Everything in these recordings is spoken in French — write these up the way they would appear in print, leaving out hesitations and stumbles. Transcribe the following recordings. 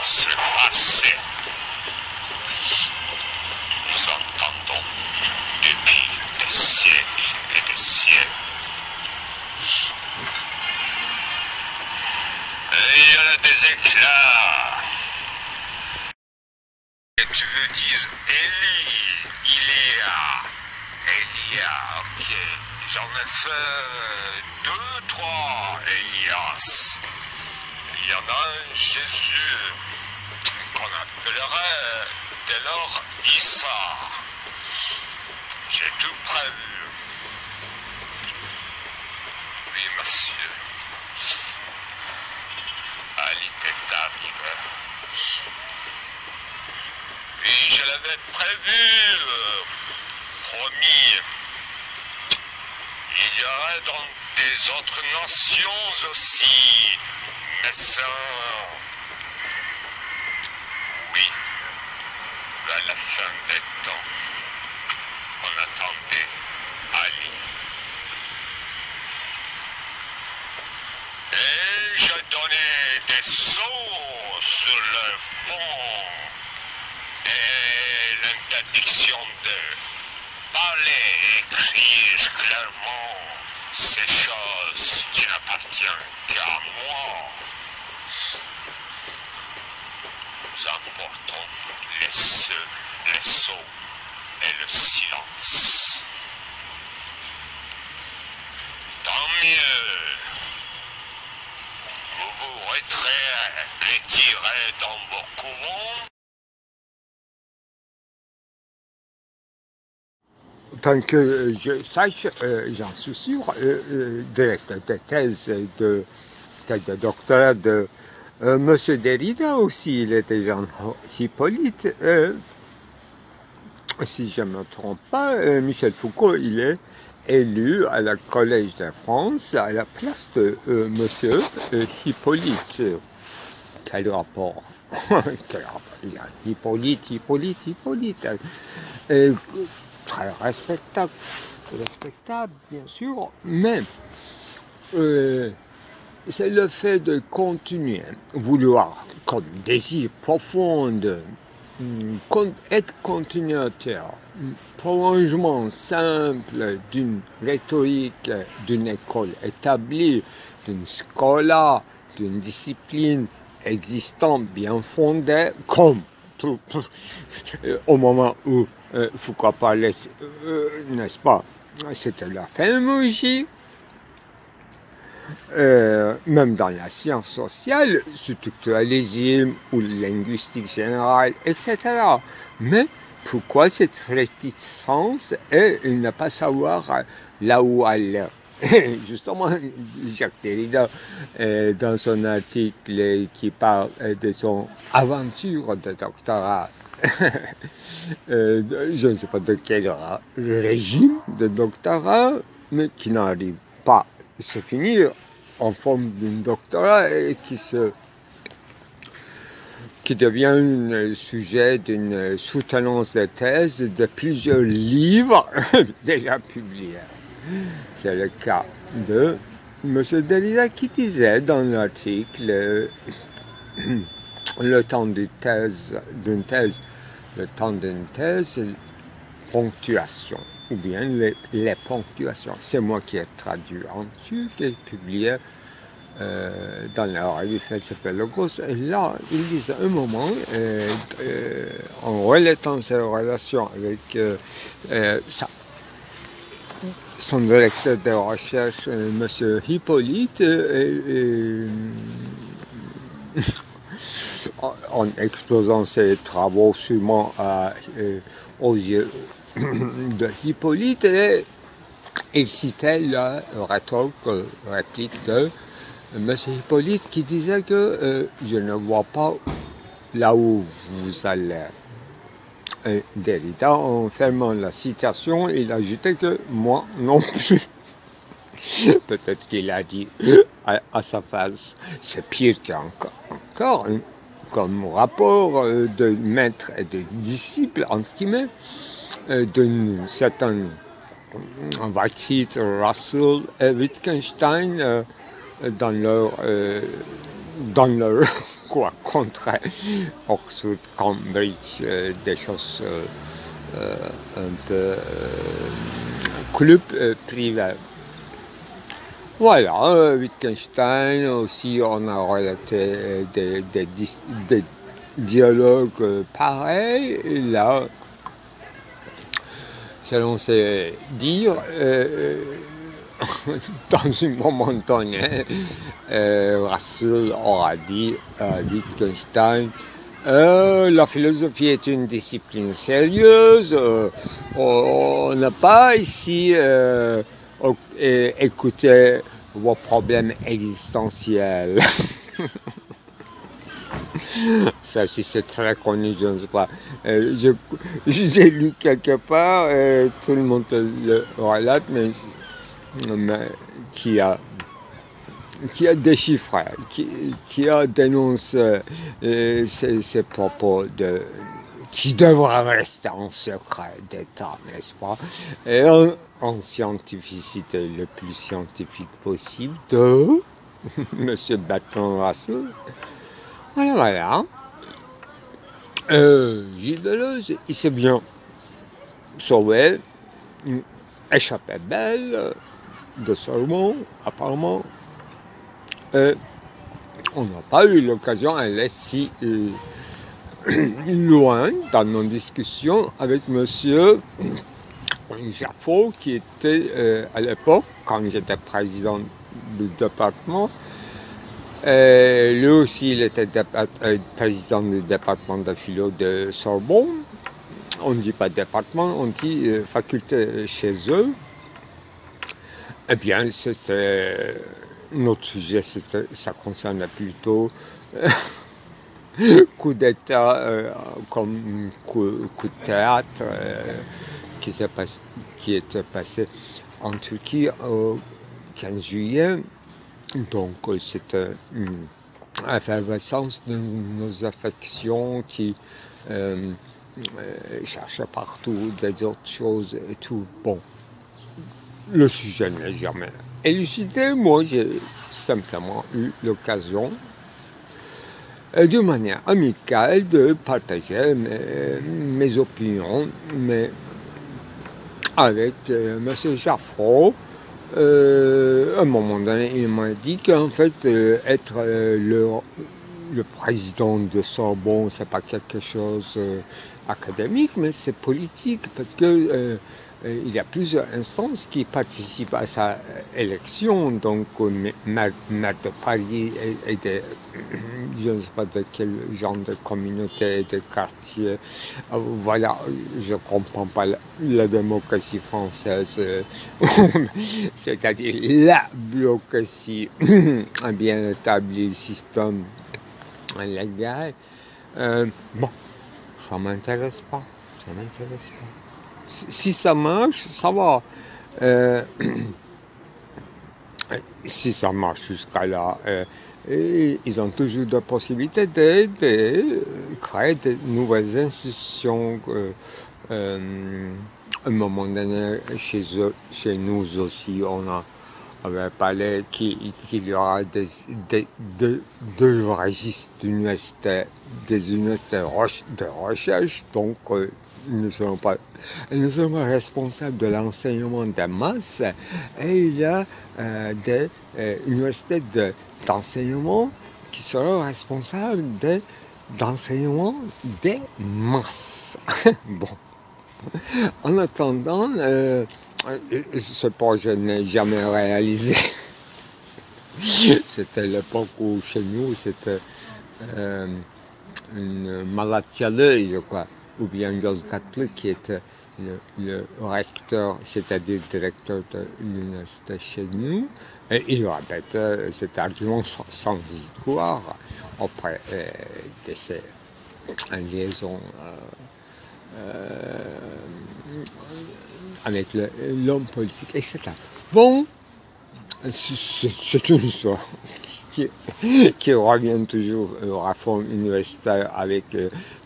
ce passé. Nous entendons depuis des siècles et des siècles. Et il y en a des éclats. Et tu veux dire Élie, Elia, ok. J'en ai fait 2, 3 Elias. Il y en a un Jésus qu'on appellerait dès lors Issa. J'ai tout prévu. Oui, monsieur. Ali t'est arrivé. Oui, je l'avais prévu, promis. Il y aurait dans des autres nations aussi, mais ça... Oui, à la fin des temps, on attendait Ali. Et je donnais des sauts sur le fond et l'interdiction de parler et écrire clairement ces choses qui n'appartiennent qu'à moi. Nous emportons les sauts et le silence. Tant mieux. Vous vous retirez dans vos couvents. Tant que je sache, j'en suis sûr, directeur de thèse de doctorat de M. Derrida aussi, il était Jean Hippolyte. Si je ne me trompe pas, Michel Foucault, il est élu à la Collège de France à la place de M. Hippolyte. Quel rapport? Il y a Hippolyte. Très respectable, bien sûr, mais c'est le fait de continuer, vouloir, comme désir profond, être continuateur, prolongement simple d'une rhétorique, d'une école établie, d'une scola, d'une discipline existante, bien fondée, comme au moment où Foucault parlait, n'est-ce pas, c'était la phénoménologie, même dans la science sociale, structuralisme ou linguistique générale, etc. Mais pourquoi cette réticence et ne pas savoir là où aller? Justement, Jacques Derrida, dans son article qui parle de son aventure de doctorat, je ne sais pas de quel régime de doctorat, mais qui n'arrive pas à se finir en forme d'un doctorat et qui devient un sujet d'une soutenance de thèse de plusieurs livres déjà publiés. C'est le cas de M. Derrida qui disait dans l'article le temps d'une thèse, c'est ponctuation, ou bien les ponctuations. C'est moi qui ai traduit en turc et publié dans la revue Felsefe-Logos. Et là, il disait un moment, en relatant ses relations avec son directeur de recherche, M. Hippolyte, en exposant ses travaux sûrement aux yeux de Hippolyte, et il citait la réplique de M. Hippolyte qui disait que je ne vois pas là où vous allez. Derrida, en fermant la citation, il ajoutait que moi non plus. Peut-être qu'il a dit à sa face, c'est pire qu'encore, hein, comme rapport de maître et de disciple, entre guillemets, d'une certaine Whitehead, Russell et Wittgenstein dans leur quoi contre Oxford, Cambridge, des choses un peu club privé. Voilà, Wittgenstein aussi, on a relaté des dialogues pareils. Et là, selon ses dires, dans un moment donné, Russell aura dit à Wittgenstein, la philosophie est une discipline sérieuse, on n'a pas ici écouté vos problèmes existentiels. Ça aussi c'est très connu, je ne sais pas. J'ai lu quelque part, tout le monde le relate, mais qui a déchiffré, qui a dénoncé ces propos qui devraient rester en secret d'État, n'est-ce pas? Et en scientificité le plus scientifique possible de M. Bertrand Russell. Voilà. Gilles Deleuze, il s'est bien sauvé, échappé belle de Sorbonne, apparemment. On n'a pas eu l'occasion d'aller si loin dans nos discussions avec M. Jaffot, qui était à l'époque, quand j'étais président du département, lui aussi il était président du département de philo de Sorbonne. On ne dit pas département, on dit faculté chez eux. Eh bien, c'était notre sujet, ça concernait plutôt coup d'État comme coup de théâtre qui était passé en Turquie au 15 juillet. Donc c'était une effervescence de nos affections qui cherchaient partout des autres choses et tout. Bon, le sujet n'est jamais élucidé. Moi, j'ai simplement eu l'occasion, de manière amicale, de partager mes opinions, mais avec M. Jaffot. À un moment donné, il m'a dit qu'en fait, être le président de Sorbonne, c'est pas quelque chose académique, mais c'est politique, parce que il y a plusieurs instances qui participent à sa élection, donc maire de Paris et je ne sais pas de quel genre de communauté et de quartier. Voilà, je ne comprends pas la démocratie française, c'est-à-dire la bureaucratie, un bien établi système légal. Bon, ça ne m'intéresse pas, ça m'intéresse pas. Si ça marche, ça va. Si ça marche jusqu'à là, ils ont toujours la possibilité de créer de nouvelles institutions. À un moment donné, chez eux, chez nous aussi, on avait parlé qu'il y aura deux registres d'universités, des universités de recherche, donc ils ne seront pas responsables de l'enseignement des masses, et il y a des universités d'enseignement qui seront responsables d'enseignement des masses. Bon. En attendant, ce projet n'est jamais réalisé. C'était l'époque où chez nous, c'était une Malatyalı, je crois, ou bien Yozgatlı qui était le recteur, c'est-à-dire directeur de l'université chez nous. Et il répète cet argument sans y croire auprès de ces liaisons avec l'homme politique, etc. Bon, c'est une histoire qui revient toujours aux réformes universitaires avec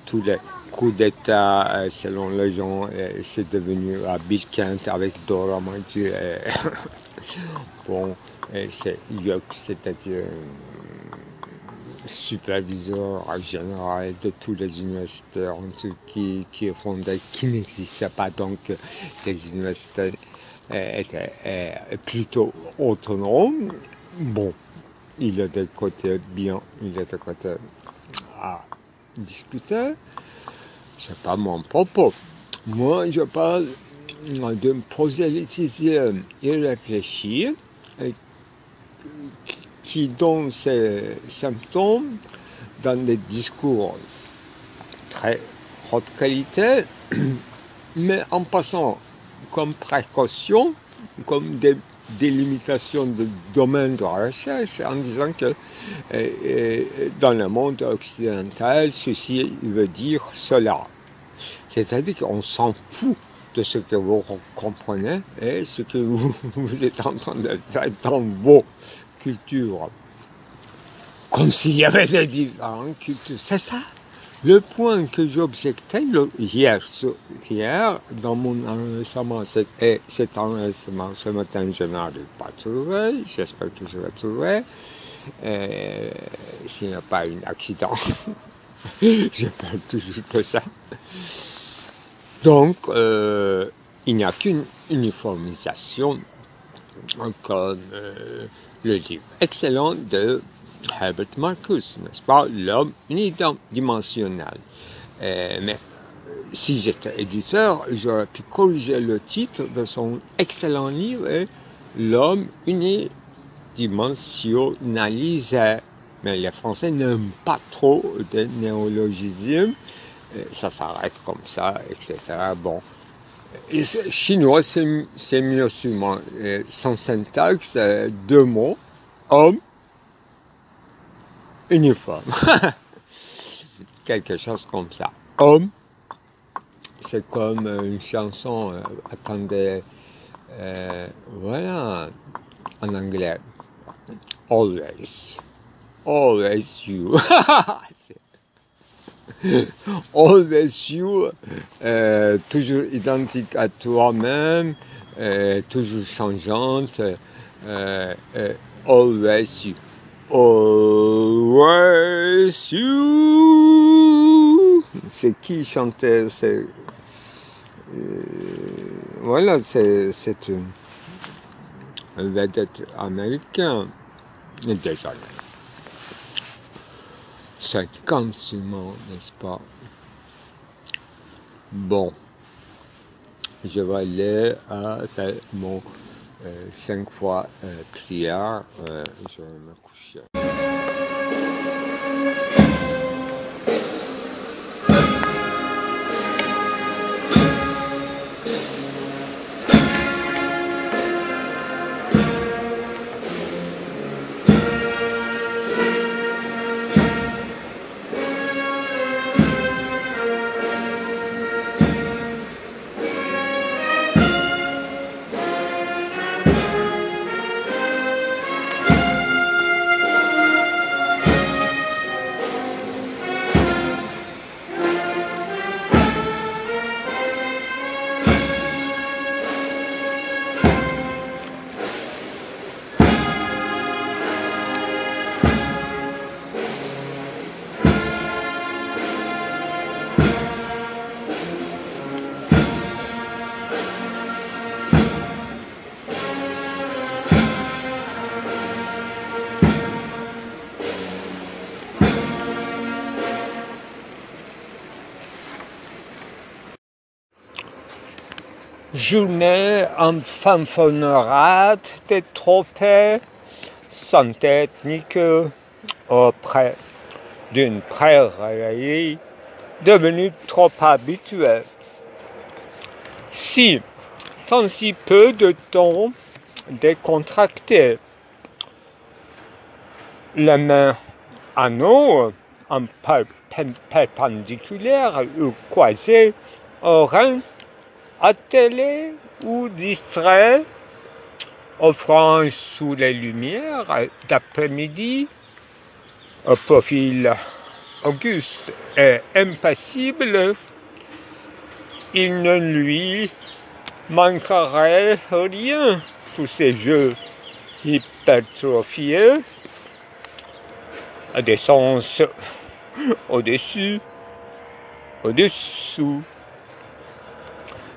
tous les coups d'État, selon les gens, c'est devenu à Bilkent avec Dora Mathieu. Bon, c'est-à-dire superviseur général de tous les universités en Turquie qui est fondé, qui n'existait pas, donc les universités étaient plutôt autonomes. Bon, il y a des côtés bien, il y a des côtés à discuter. C'est pas mon propos. Moi, je parle d'un prosélytisme irréfléchi qui donne ses symptômes dans des discours très haute qualité, mais en passant comme précaution, comme des délimitations de domaine de recherche, en disant que dans le monde occidental, ceci veut dire cela. C'est-à-dire qu'on s'en fout de ce que vous comprenez et ce que vous êtes en train de faire dans vos cultures. Comme s'il y avait des différentes cultures. C'est ça le point que j'objectais hier dans mon enregistrement. Et cet enregistrement, ce matin, je n'arrive pas à trouver. J'espère que je vais trouver. S'il n'y a pas un accident, je parle toujours de ça. Donc, il n'y a qu'une uniformisation, comme le livre excellent de Herbert Marcuse, n'est-ce pas, L'homme unidimensionnel. Mais si j'étais éditeur, j'aurais pu corriger le titre de son excellent livre, L'homme unidimensionnalisé. Mais les Français n'aiment pas trop de néologismes. Ça s'arrête comme ça, etc. Bon. Et chinois, c'est mieux sûrement. Sans syntaxe, deux mots, homme, uniforme. Quelque chose comme ça. Homme, c'est comme une chanson, attendez, voilà, en anglais. Always. Always you. Always you, toujours identique à toi-même, toujours changeante. Always you. Always you. C'est qui chantait? Voilà, c'est un vedette américain. Désolé. 50 seulement, n'est-ce pas? Bon, je vais aller à faire mon 5 fois prière. Je vais me coucher. Journée en fanfaronade des trophées synthétiques auprès d'une prairie devenue trop habituelle. Si, tant si peu de temps décontracté, les mains à nous, en perpendiculaire ou croisées, auraient attelé ou distrait, offrant sous les lumières d'après-midi, un profil auguste et impassible, il ne lui manquerait rien, tous ces jeux hypertrophiés, à des sens au-dessus, au-dessous.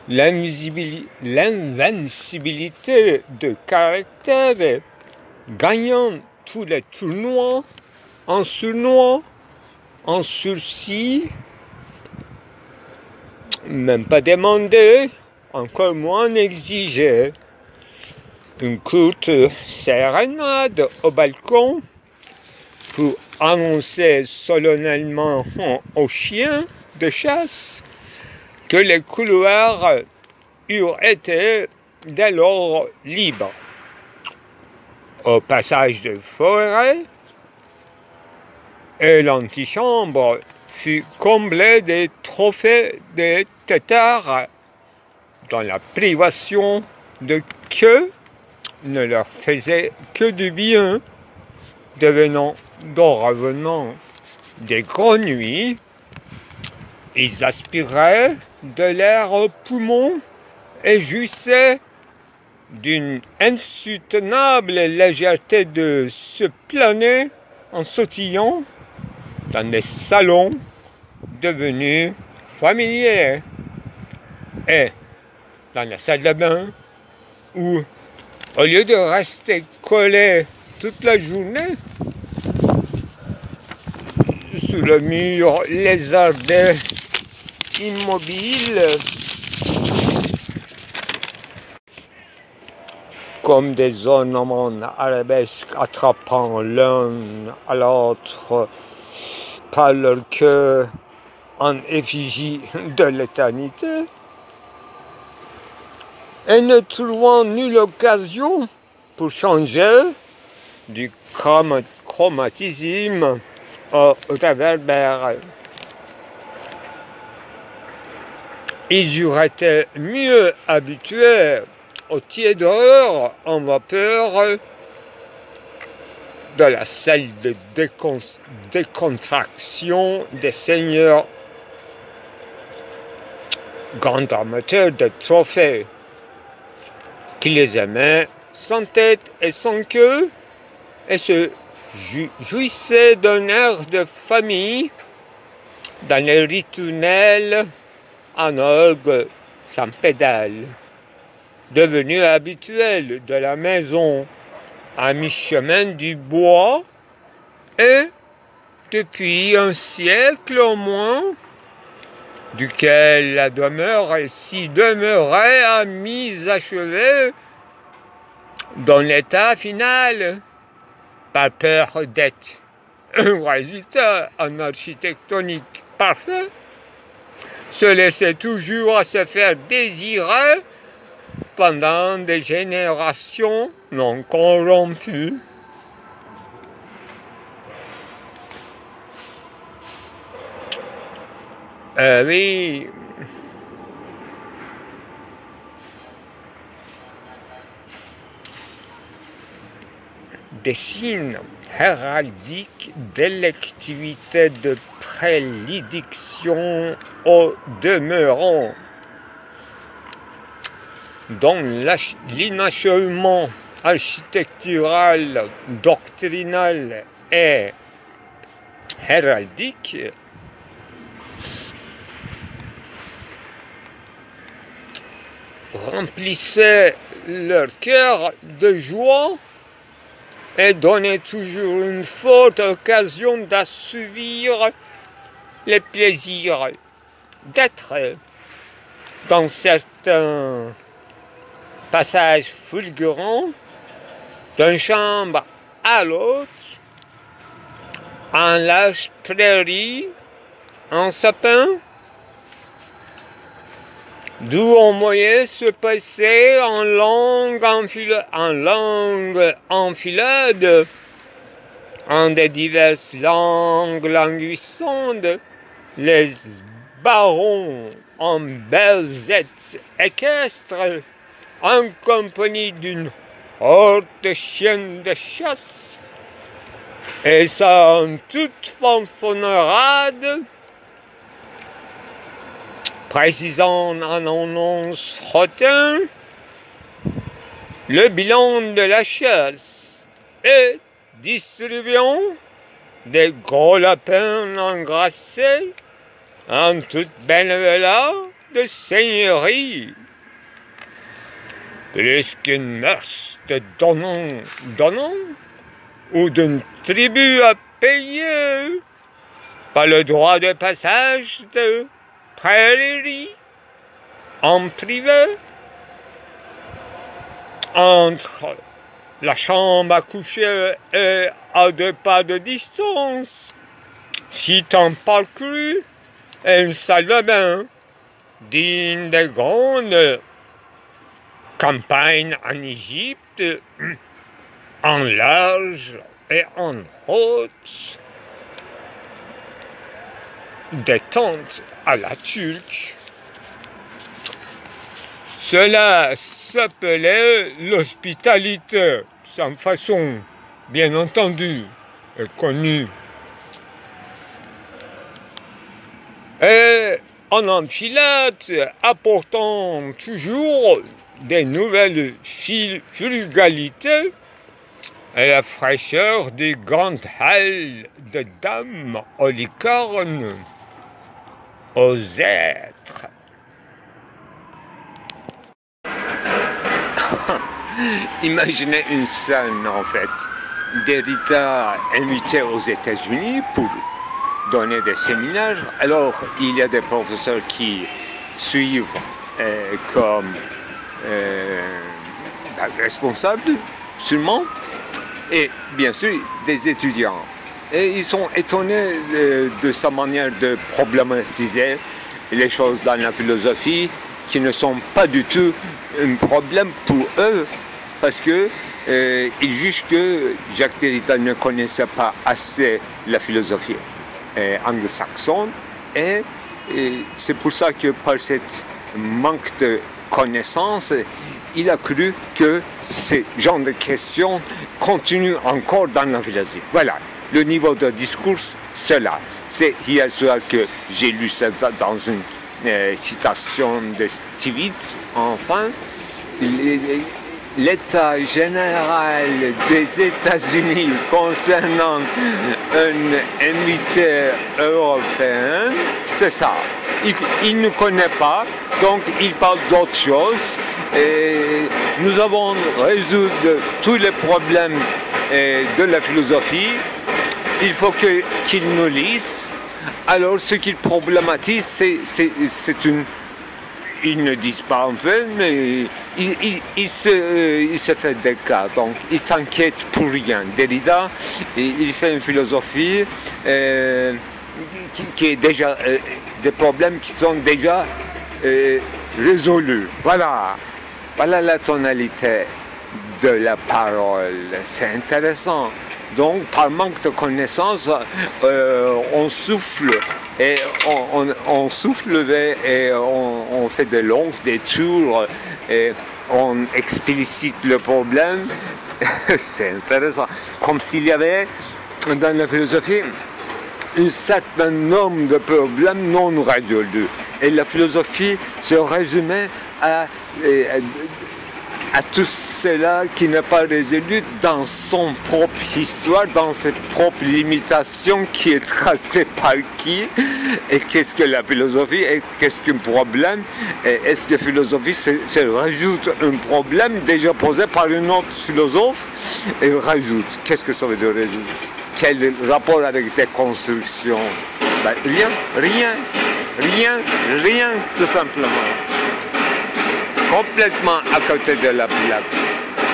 L'invincibilité de caractère gagnant tous les tournois en surnois, en sursis, même pas demandé, encore moins exigé. Une courte sérénade au balcon pour annoncer solennellement aux chiens de chasse que les couloirs eurent été dès lors libres. Au passage de forêt, et l'antichambre fut comblée des trophées des têtards dont la privation de queue ne leur faisait que du bien, devenant dorénavant des grenouilles. Ils aspiraient de l'air aux poumons et jouissaient d'une insoutenable légèreté de se planer en sautillant dans des salons devenus familiers et dans la salle de bain où, au lieu de rester collés toute la journée sous le mur lézardé immobile, comme des ornements arabesques attrapant l'un à l'autre par leur queue en effigie de l'éternité, et ne trouvant nulle occasion pour changer du chromatisme au réverbère. Ils auraient été mieux habitués aux tiédeurs en vapeur de la salle de décontraction des seigneurs, grands amateurs de trophées, qui les aimaient sans tête et sans queue, et se jouissaient d'un air de famille dans les ritournelles en orgue sans pédale, devenu habituel de la maison à mi-chemin du bois, et depuis un siècle au moins, duquel la demeure s'y demeurait à mi-achevée dans l'état final, par peur d'être un résultat en architectonique parfait, se laissait toujours à se faire désirer pendant des générations non corrompues. Oui, des signes héraldiques d'électivité de prédilection au demeurant, dont l'inachèvement architectural, doctrinal et héraldique remplissait leur cœur de joie et donnait toujours une forte occasion d'assouvir les plaisirs d'être dans certains passages fulgurants d'une chambre à l'autre, en large prairie, en sapin, d'où on voyait se passer en longue enfilade, en des diverses langues languissantes, les barons en belzette équestre, en compagnie d'une horde de chiens de chasse, et ça en toute fanfaronnade, précisant en annonce hautain le bilan de la chasse et distribuant des gros lapins engraissés en toute benevolat de seigneurie. Plus qu'une mœurs de donnant, ou d'une tribu à payer, pas le droit de passage de prairie en privé, entre la chambre à coucher et à 2 pas de distance, si t'en parcours un salle de bain digne des grandes campagnes en Égypte, en large et en haute, des tentes à la turque. Cela s'appelait l'hospitalité, sans façon, bien entendu, et connue. Et en enfilade, apportant toujours des nouvelles frugalités et la fraîcheur des grandes halles de dames aux licornes, aux êtres. Imaginez une scène en fait. Derrida invité aux États-Unis pour donner des séminaires. Alors il y a des professeurs qui suivent comme responsables sûrement, et bien sûr des étudiants. Et ils sont étonnés de sa manière de problématiser les choses dans la philosophie qui ne sont pas du tout un problème pour eux, parce que ils jugent que Jacques Derrida ne connaissait pas assez la philosophie anglo-saxonne, et c'est pour ça que par cette manque de connaissances, il a cru que ce genre de questions continuent encore dans la philosophie. Voilà, le niveau de discours, c'est là. C'est hier soir que j'ai lu ça dans une citation de Stiglitz, enfin. L'état général des États-Unis concernant un invité européen, c'est ça. Il ne connaît pas, donc il parle d'autre chose. Et nous avons résolu tous les problèmes de la philosophie. Il faut qu'il nous lise. Alors ce qu'il problématise, c'est une... Ils ne disent pas en fait, mais il se fait des cas, donc il s'inquiète pour rien. Derrida, il fait une philosophie qui est déjà des problèmes qui sont déjà résolus. Voilà la tonalité de la parole. C'est intéressant. Donc, par manque de connaissances, on souffle et on souffle et on fait de longs détours et on explicite le problème. C'est intéressant. Comme s'il y avait dans la philosophie un certain nombre de problèmes non résolus. Et la philosophie se résumait à tout cela qui n'est pas résolu dans son propre histoire, dans ses propres limitations, qui est tracée par qui, et qu'est-ce que la philosophie, et qu'est-ce qu'un problème, et est-ce que la philosophie se rajoute un problème déjà posé par un autre philosophe, et rajoute. Qu'est-ce que ça veut dire résoudre? Quel rapport avec des constructions? Ben, rien, tout simplement. Complètement à côté de la plaque.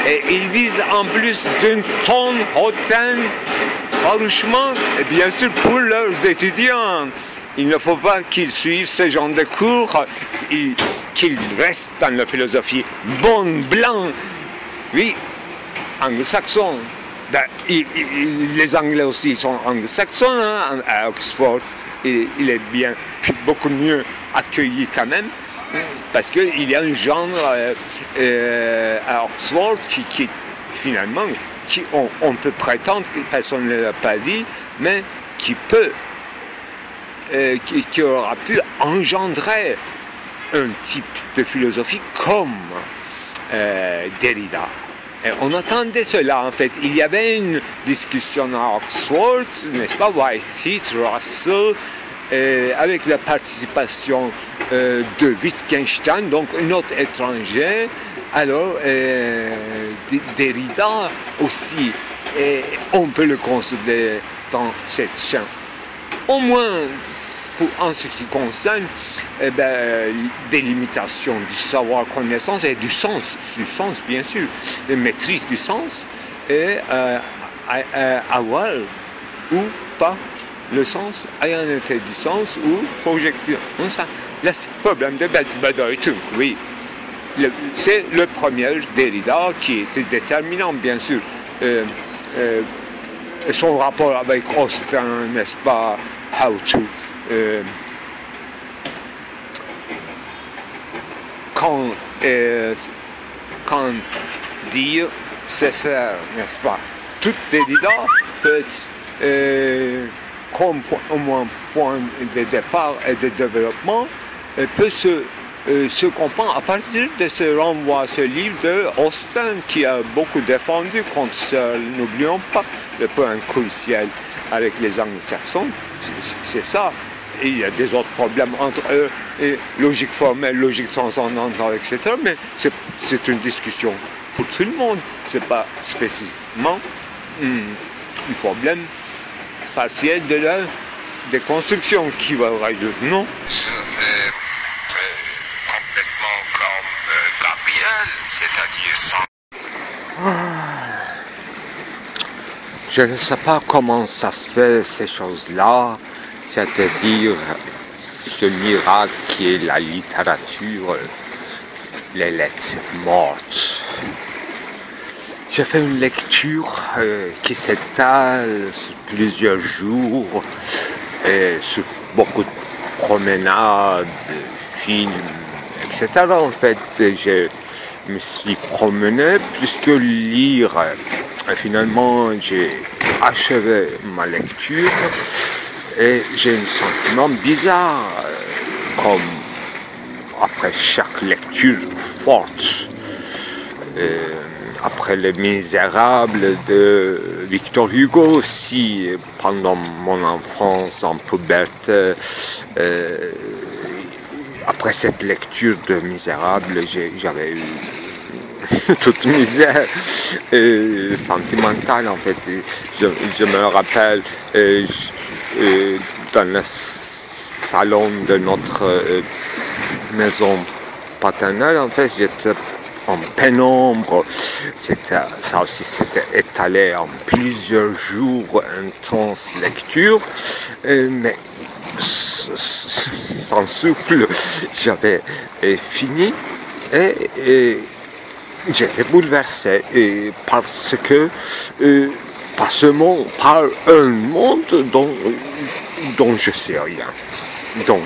Et ils disent en plus d'une tonne hautaine, franchement, et bien sûr pour leurs étudiants, il ne faut pas qu'ils suivent ce genre de cours, qu'ils restent dans la philosophie. Bon, blanc, oui, anglo-saxon. Ben, les Anglais aussi sont anglo-saxons, hein, à Oxford, il est bien, beaucoup mieux accueilli quand même. Parce qu'il y a un genre à Oxford qui finalement, on peut prétendre que personne ne l'a pas dit, mais qui aura pu engendrer un type de philosophie comme Derrida. Et on attendait cela, en fait. Il y avait une discussion à Oxford, n'est-ce pas, Whitehead, Russell, avec la participation de Wittgenstein, donc un autre étranger. Alors, Derrida aussi, on peut le considérer dans cette chaîne. Au moins, en ce qui concerne des limitations du savoir, connaissance et du sens bien sûr, de maîtrise du sens, et avoir ou pas le sens, ayant été du sens ou projection. Ça, là, c'est le problème de Bedeutung, oui. C'est le premier Derrida qui était déterminant, bien sûr. Son rapport avec Austin, n'est-ce pas, how to... quand dire, c'est faire, n'est-ce pas? Tout Derrida peut être, comme au moins point de départ et de développement, peut se comprendre à partir de ce renvoi à ce livre de Austin qui a beaucoup défendu contre Searle. N'oublions pas le point crucial avec les anglo-saxons, c'est ça. Et il y a des autres problèmes entre eux, et logique formelle, logique transcendantale, etc. Mais c'est une discussion pour tout le monde. Ce n'est pas spécifiquement un problème partiel de la déconstruction qui va résoudre, non? Complètement comme Gabriel, c'est-à-dire sans... Je ne sais pas comment ça se fait, ces choses-là, c'est-à-dire ce miracle qui est la littérature, les lettres mortes. J'ai fait une lecture qui s'étale sur plusieurs jours, et sur beaucoup de promenades, films, etc. En fait, je me suis promené plus que lire. Et finalement, j'ai achevé ma lecture et j'ai un sentiment bizarre, comme après chaque lecture forte. Après Les Misérables de Victor Hugo aussi, pendant mon enfance en puberté, après cette lecture de Misérables, j'avais eu toute misère sentimentale en fait. Je me rappelle dans le salon de notre maison paternelle, en fait, j'étais en pénombre. Ça aussi s'était étalé en plusieurs jours, intense lecture, mais sans souffle, j'avais fini et j'étais bouleversé parce que par un monde dont je sais rien. Donc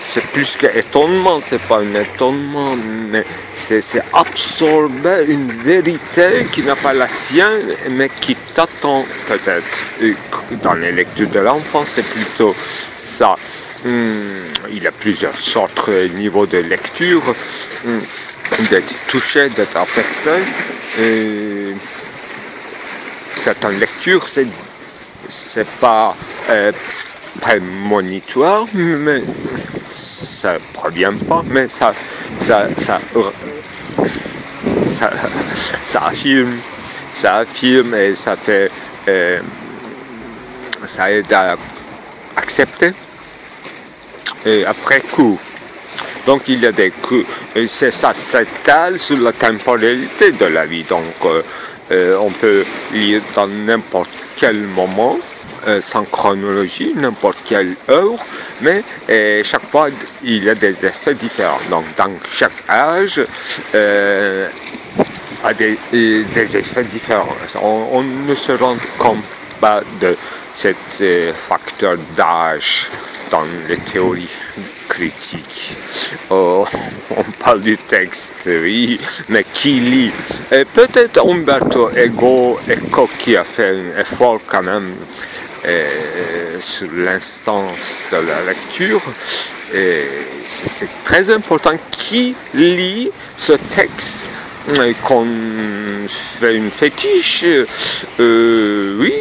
c'est plus qu'étonnement, c'est pas un étonnement, mais c'est absorber une vérité qui n'a pas la sienne, mais qui t'attend peut-être. Dans les lectures de l'enfant, c'est plutôt ça. Il y a plusieurs sortes de niveaux de lecture, d'être touché, d'être affecté. Certaines lectures, c'est pas prémonitoire, mais ça provient pas, mais ça affirme et ça fait, ça aide à accepter. Et après coup. Donc il y a des coups, et ça s'étale sur la temporalité de la vie. Donc on peut lire dans n'importe quel moment, sans chronologie, n'importe quelle œuvre, mais chaque fois il y a des effets différents. Donc dans chaque âge a des effets différents. On ne se rend compte pas de cet facteur d'âge dans les théories critiques. Oh, on parle du texte, oui, mais qui lit? Peut-être Umberto Eco qui a fait un effort quand même sur l'instance de la lecture, c'est très important qui lit ce texte. Qu'on fait une fétiche, oui,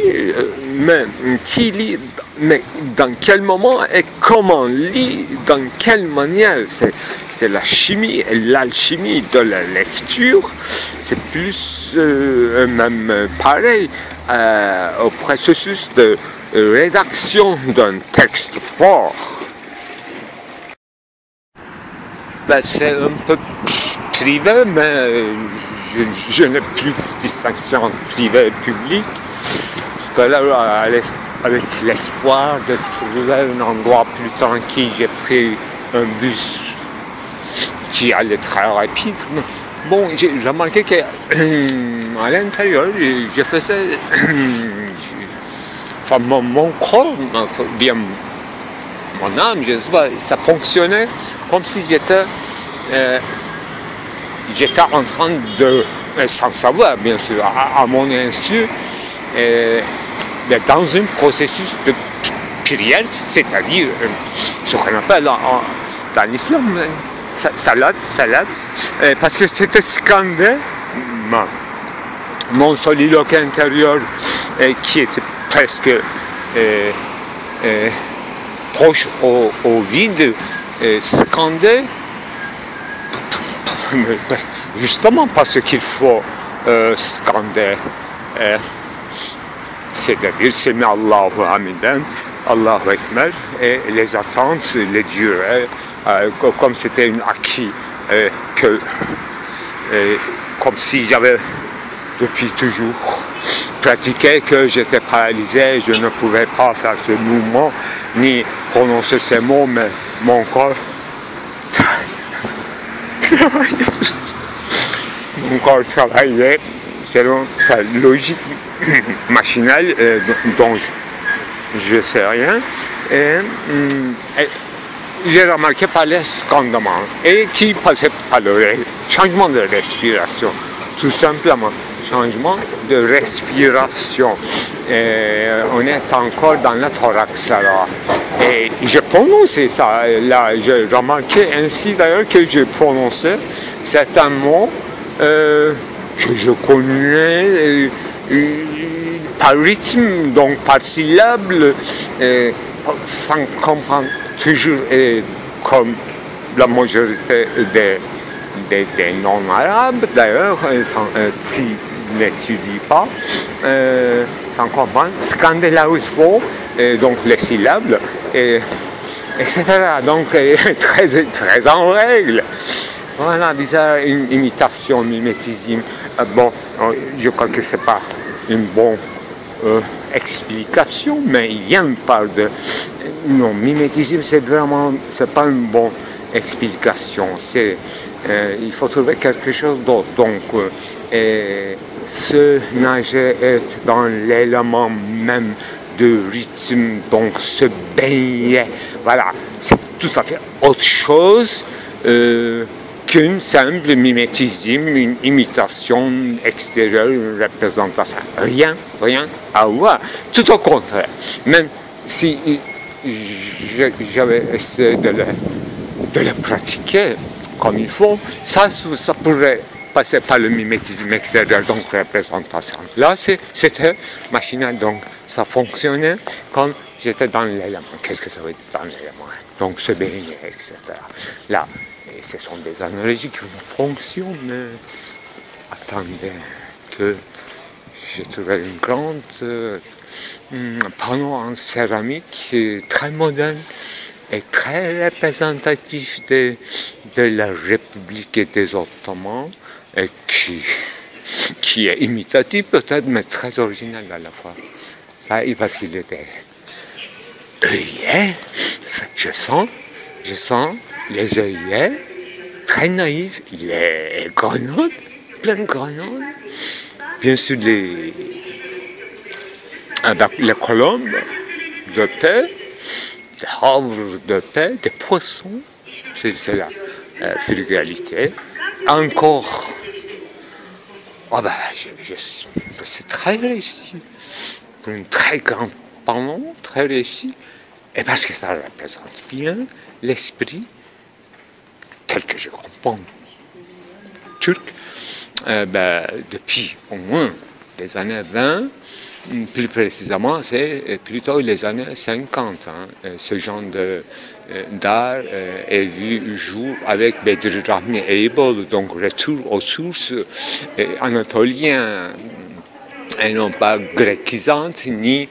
mais qui lit, mais dans quel moment et comment lit, dans quelle manière, c'est la chimie et l'alchimie de la lecture, c'est plus même pareil au processus de rédaction d'un texte fort. Ben, c'est un peu privé, mais je n'ai plus de distinction entre privé et public. Tout à l'heure, avec l'espoir de trouver un endroit plus tranquille, j'ai pris un bus qui allait très rapide. Bon, j'ai remarqué qu'à l'intérieur, je faisais... enfin, mon corps, bien mon âme, je sais pas, ça fonctionnait comme si j'étais en train de, sans savoir bien sûr, à mon insu, dans un processus de prière, c'est-à-dire ce qu'on appelle dans l'islam, salat, parce que c'était scandé, mon soliloque intérieur qui était presque proche au vide, scandé, justement parce qu'il faut scander, c'est-à-dire c'est Allahu Hamidan, Allahu Akbar, et les attentes, les durées, comme c'était un acquis, comme si j'avais depuis toujours pratiqué, que j'étais paralysé, je ne pouvais pas faire ce mouvement, ni prononcer ces mots, mais mon corps travaillait selon sa logique machinale dont je ne sais rien, et j'ai remarqué par les scandements et qui passait par le changement de respiration, tout simplement. Changement de respiration. On est encore dans le thorax alors. Et j'ai prononcé ça. Là, j'ai remarqué ainsi d'ailleurs que j'ai prononcé certains mots que je connais par rythme, donc par syllabe, sans comprendre toujours, comme la majorité des non-arabes d'ailleurs, si n'étudie pas, sans comprendre, scander là où il faut, donc les syllabes, etc. Donc très en règle. Voilà, bizarre, une imitation, mimétisme. Bon, je crois que c'est pas une bonne explication, mais il y a une part de... Non, mimétisme, c'est pas une bonne explication. Il faut trouver quelque chose d'autre. Donc, se nager est dans l'élément même de rythme, donc se baigner. Voilà, c'est tout à fait autre chose qu'une simple mimétisme, une imitation extérieure, une représentation. Rien à voir. Tout au contraire. Même si j'avais essayé de le pratiquer comme il faut, ça pourrait passer par le mimétisme extérieur, donc représentation. Là, c'était machinal, donc ça fonctionnait comme j'étais dans l'élément. Qu'est-ce que ça veut dire dans l'élément? Donc se baigner, etc. Là, ce sont des analogies qui fonctionnent. Attendez, que j'ai trouvé une grande panneau en céramique très moderne et très représentatif de la République des Ottomans, et qui est imitatif peut-être, mais très original à la fois. Ça, parce qu'il était œillet, je sens les œillets, très naïfs, les grenades, plein de grenades, bien sûr les colombes de paix, des havres de paix, des poissons, c'est la frugalité. Encore, c'est très réussi, pour une très grande panneau, très réussi, Et parce que ça représente bien l'esprit, tel que je comprends, turc, depuis au moins les années 20, plus précisément, c'est plutôt les années 50. Ce genre d'art est vu jour avec Bedri Eibol, donc retour aux sources anatoliennes, et non pas grécisantes, ni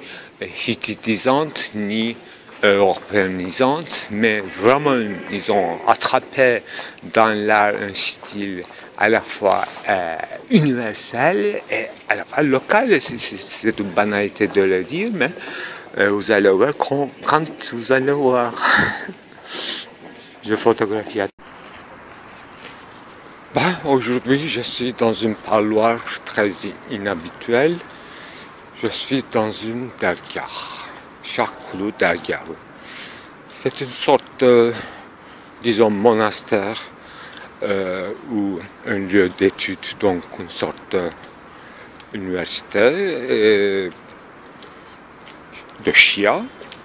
hittitisantes, ni européanisantes, mais vraiment ils ont attrapé dans l'art un style à la fois universel et à la fois local. C'est une banalité de le dire, mais vous allez voir quand vous allez voir. Je photographie. Aujourd'hui, je suis dans une parloir très inhabituelle. Je suis dans une dergah, Şarkulu dergahı. C'est une sorte, disons, monastère ou un lieu d'étude, donc une sorte d'université de Shia,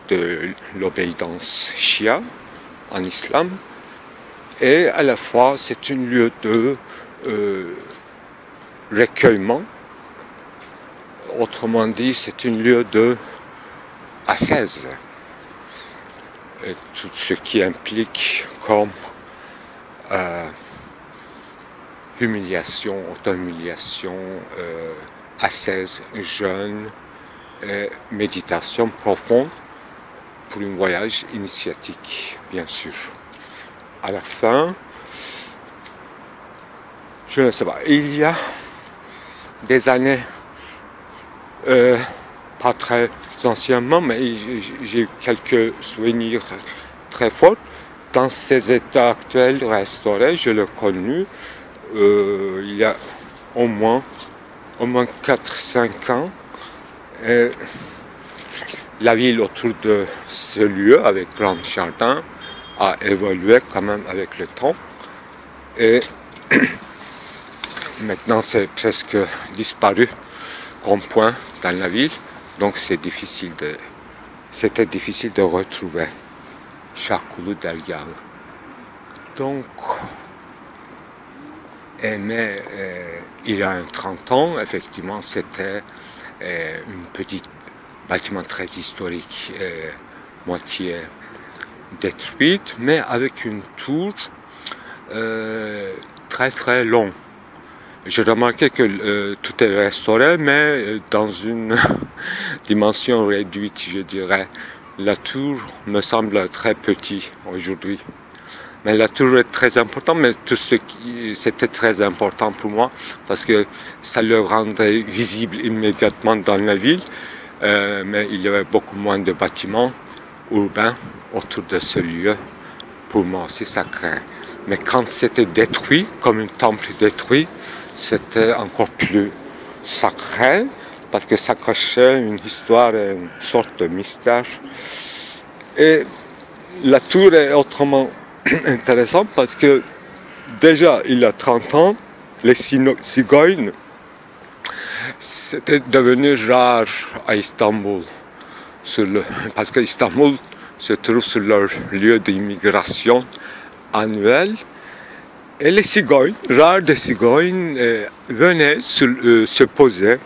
de l'obéissance Shia en islam. Et à la fois, c'est un lieu de recueillement. Autrement dit, c'est un lieu de ascèse. Et tout ce qui implique comme humiliation, auto-humiliation, ascèse, jeûne, et méditation profonde pour un voyage initiatique, bien sûr. À la fin, je ne sais pas, il y a des années, pas très anciennement, mais j'ai eu quelques souvenirs très forts. Dans ces états actuels restaurés, je l'ai connu il y a au moins 4-5 ans. Et la ville autour de ce lieu, avec grand jardin, a évolué quand même avec le temps. Et maintenant, c'est presque disparu comme point dans la ville. Donc, c'était difficile de retrouver Şarkulu dergahı. Donc, mais il y a 30 ans, effectivement, c'était un petit bâtiment très historique, moitié détruite, mais avec une tour très très longue. J'ai remarqué que tout est restauré, mais dans une dimension réduite, je dirais. La tour me semble très petite aujourd'hui. Mais la tour est très importante, mais tout ce qui c'était très important pour moi parce que ça le rendait visible immédiatement dans la ville. Mais il y avait beaucoup moins de bâtiments urbains autour de ce lieu. Pour moi aussi sacré. Mais quand c'était détruit, comme un temple détruit, c'était encore plus sacré parce que ça cachait une histoire, une sorte de mystère. Et la tour est autrement intéressante parce que déjà il y a 30 ans, les cigognes, c'était devenu rare à Istanbul. Parce que Istanbul se trouve sur leur lieu d'immigration annuel. Et les cigognes, rares des cigognes, venaient se poser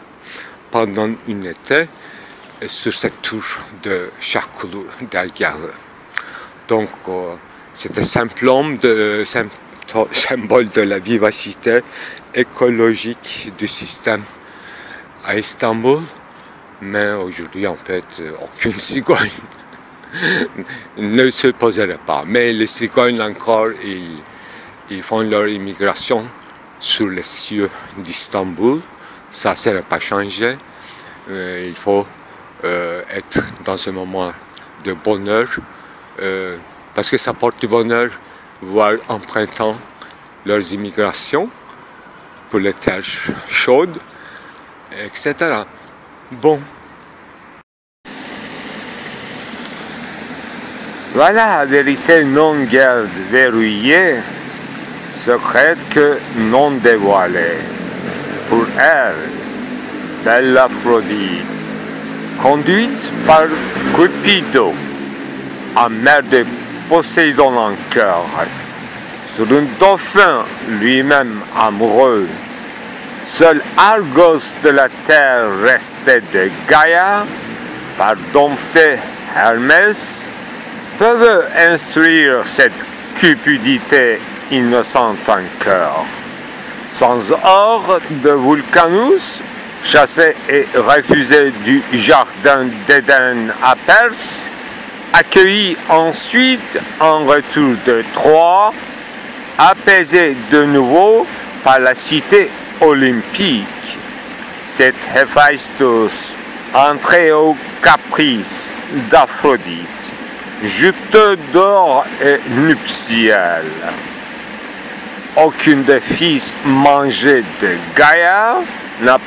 pendant une été sur cette tour de Şarkulu dergahı. Donc, c'était symbole de la vivacité écologique du système à Istanbul. Mais aujourd'hui, en fait, aucune cigogne ne se poserait pas. Mais les cigognes encore, ils font leur immigration sur les cieux d'Istanbul. Ça n'a pas changé. Il faut être dans un moment de bonheur parce que ça porte du bonheur voir en printemps leurs immigrations pour les terres chaudes, etc. Bon. Voilà la vérité non guère verrouillée, secrète que non dévoilée. Pour elle, belle Aphrodite, conduite par Cupido, en mer de Poséidon en cœur, sur un dauphin lui-même amoureux. Seul Argos de la terre restait de Gaïa, par dompter Hermès, peuvent instruire cette cupidité innocente en cœur. Sans ordre de Vulcanus, chassé et refusé du jardin d'Éden à Perse, accueilli ensuite en retour de Troie, apaisé de nouveau par la cité olympique, cet Héphaïstos, entré au caprice d'Aphrodite, juteux d'or et nuptial. Aucun des fils mangés de Gaïa n'a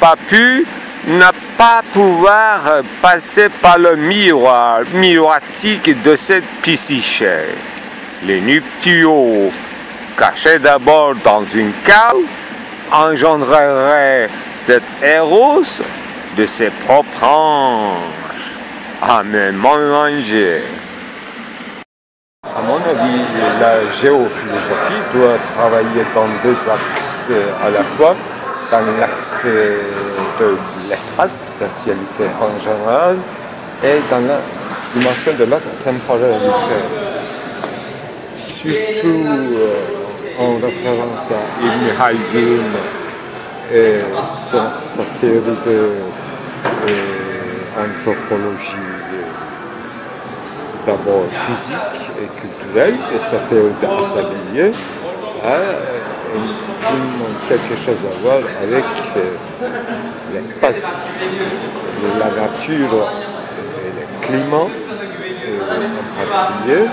pas pouvoir passer par le miroir miroitique de cette Psyché. Les nuptiaux, cachés d'abord dans une cave, engendreraient cet Eros de ses propres anges à me manger. À mon avis, la géophilosophie doit travailler dans deux axes à la fois, dans l'axe de l'espace, spatialité en général, et dans la dimension de la temporalité. Surtout en référence à Ibn Khaldun et sa théorie d'anthropologie d'abord physique et culturelle, et sa théorie d'Assabilier a quelque chose à voir avec l'espace, la nature et le climat en particulier.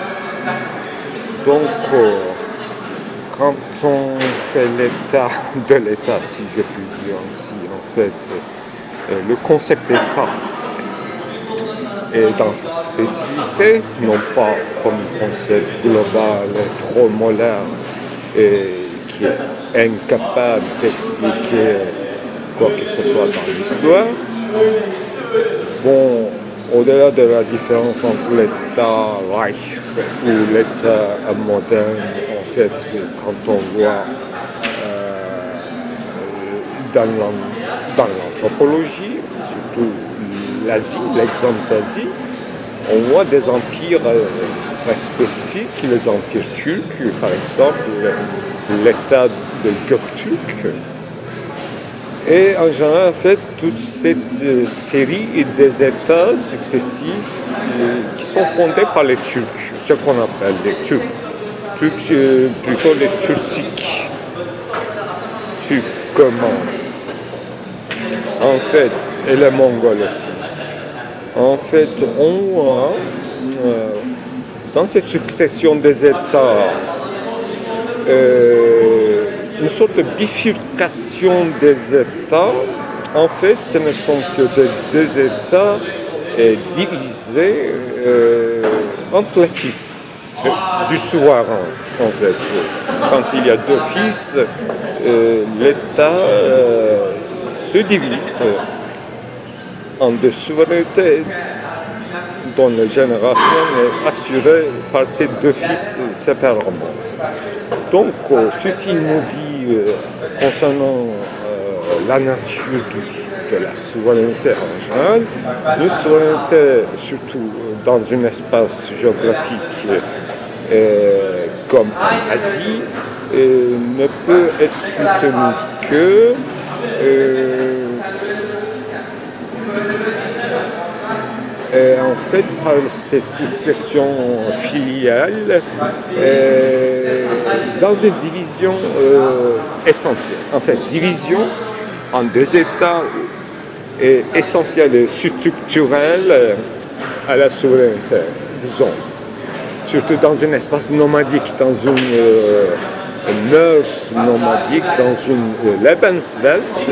Donc, quand on fait l'état de l'état, si je puis dire ainsi, en fait, le concept d'état est dans sa spécificité, non pas comme un concept global, trop molaire, et qui est incapable d'expliquer quoi que ce soit dans l'histoire. Bon, au-delà de la différence entre l'État Reich ou l'État moderne, en fait, quand on voit dans l'anthropologie, surtout l'Asie, l'exemple d'Asie, on voit des empires très spécifiques, les empires turcs, par exemple, l'État de Göktürk. Et en général, en fait, toute cette série des États successifs qui sont fondés par les Turcs, ce qu'on appelle les Turcs, plutôt les Turciques, turcomans, en fait, et les Mongols aussi. En fait, on voit dans cette succession des États une sorte de bifurcation des États. En fait, ce ne sont que deux États divisés entre les fils du souverain. En fait, quand il y a deux fils, l'État se divise en deux souverainetés dont la génération est assurée par ces deux fils séparément. Donc, ceci nous dit concernant la nature de la souveraineté en général, une souveraineté surtout dans un espace géographique comme en Asie ne peut être soutenue que en fait par ces successions filiales dans une division essentielle. En fait, division en deux États est essentielle et structurelle à la souveraineté, disons. Surtout dans un espace nomadique, dans une mœurs nomadique, dans une Lebenswelt,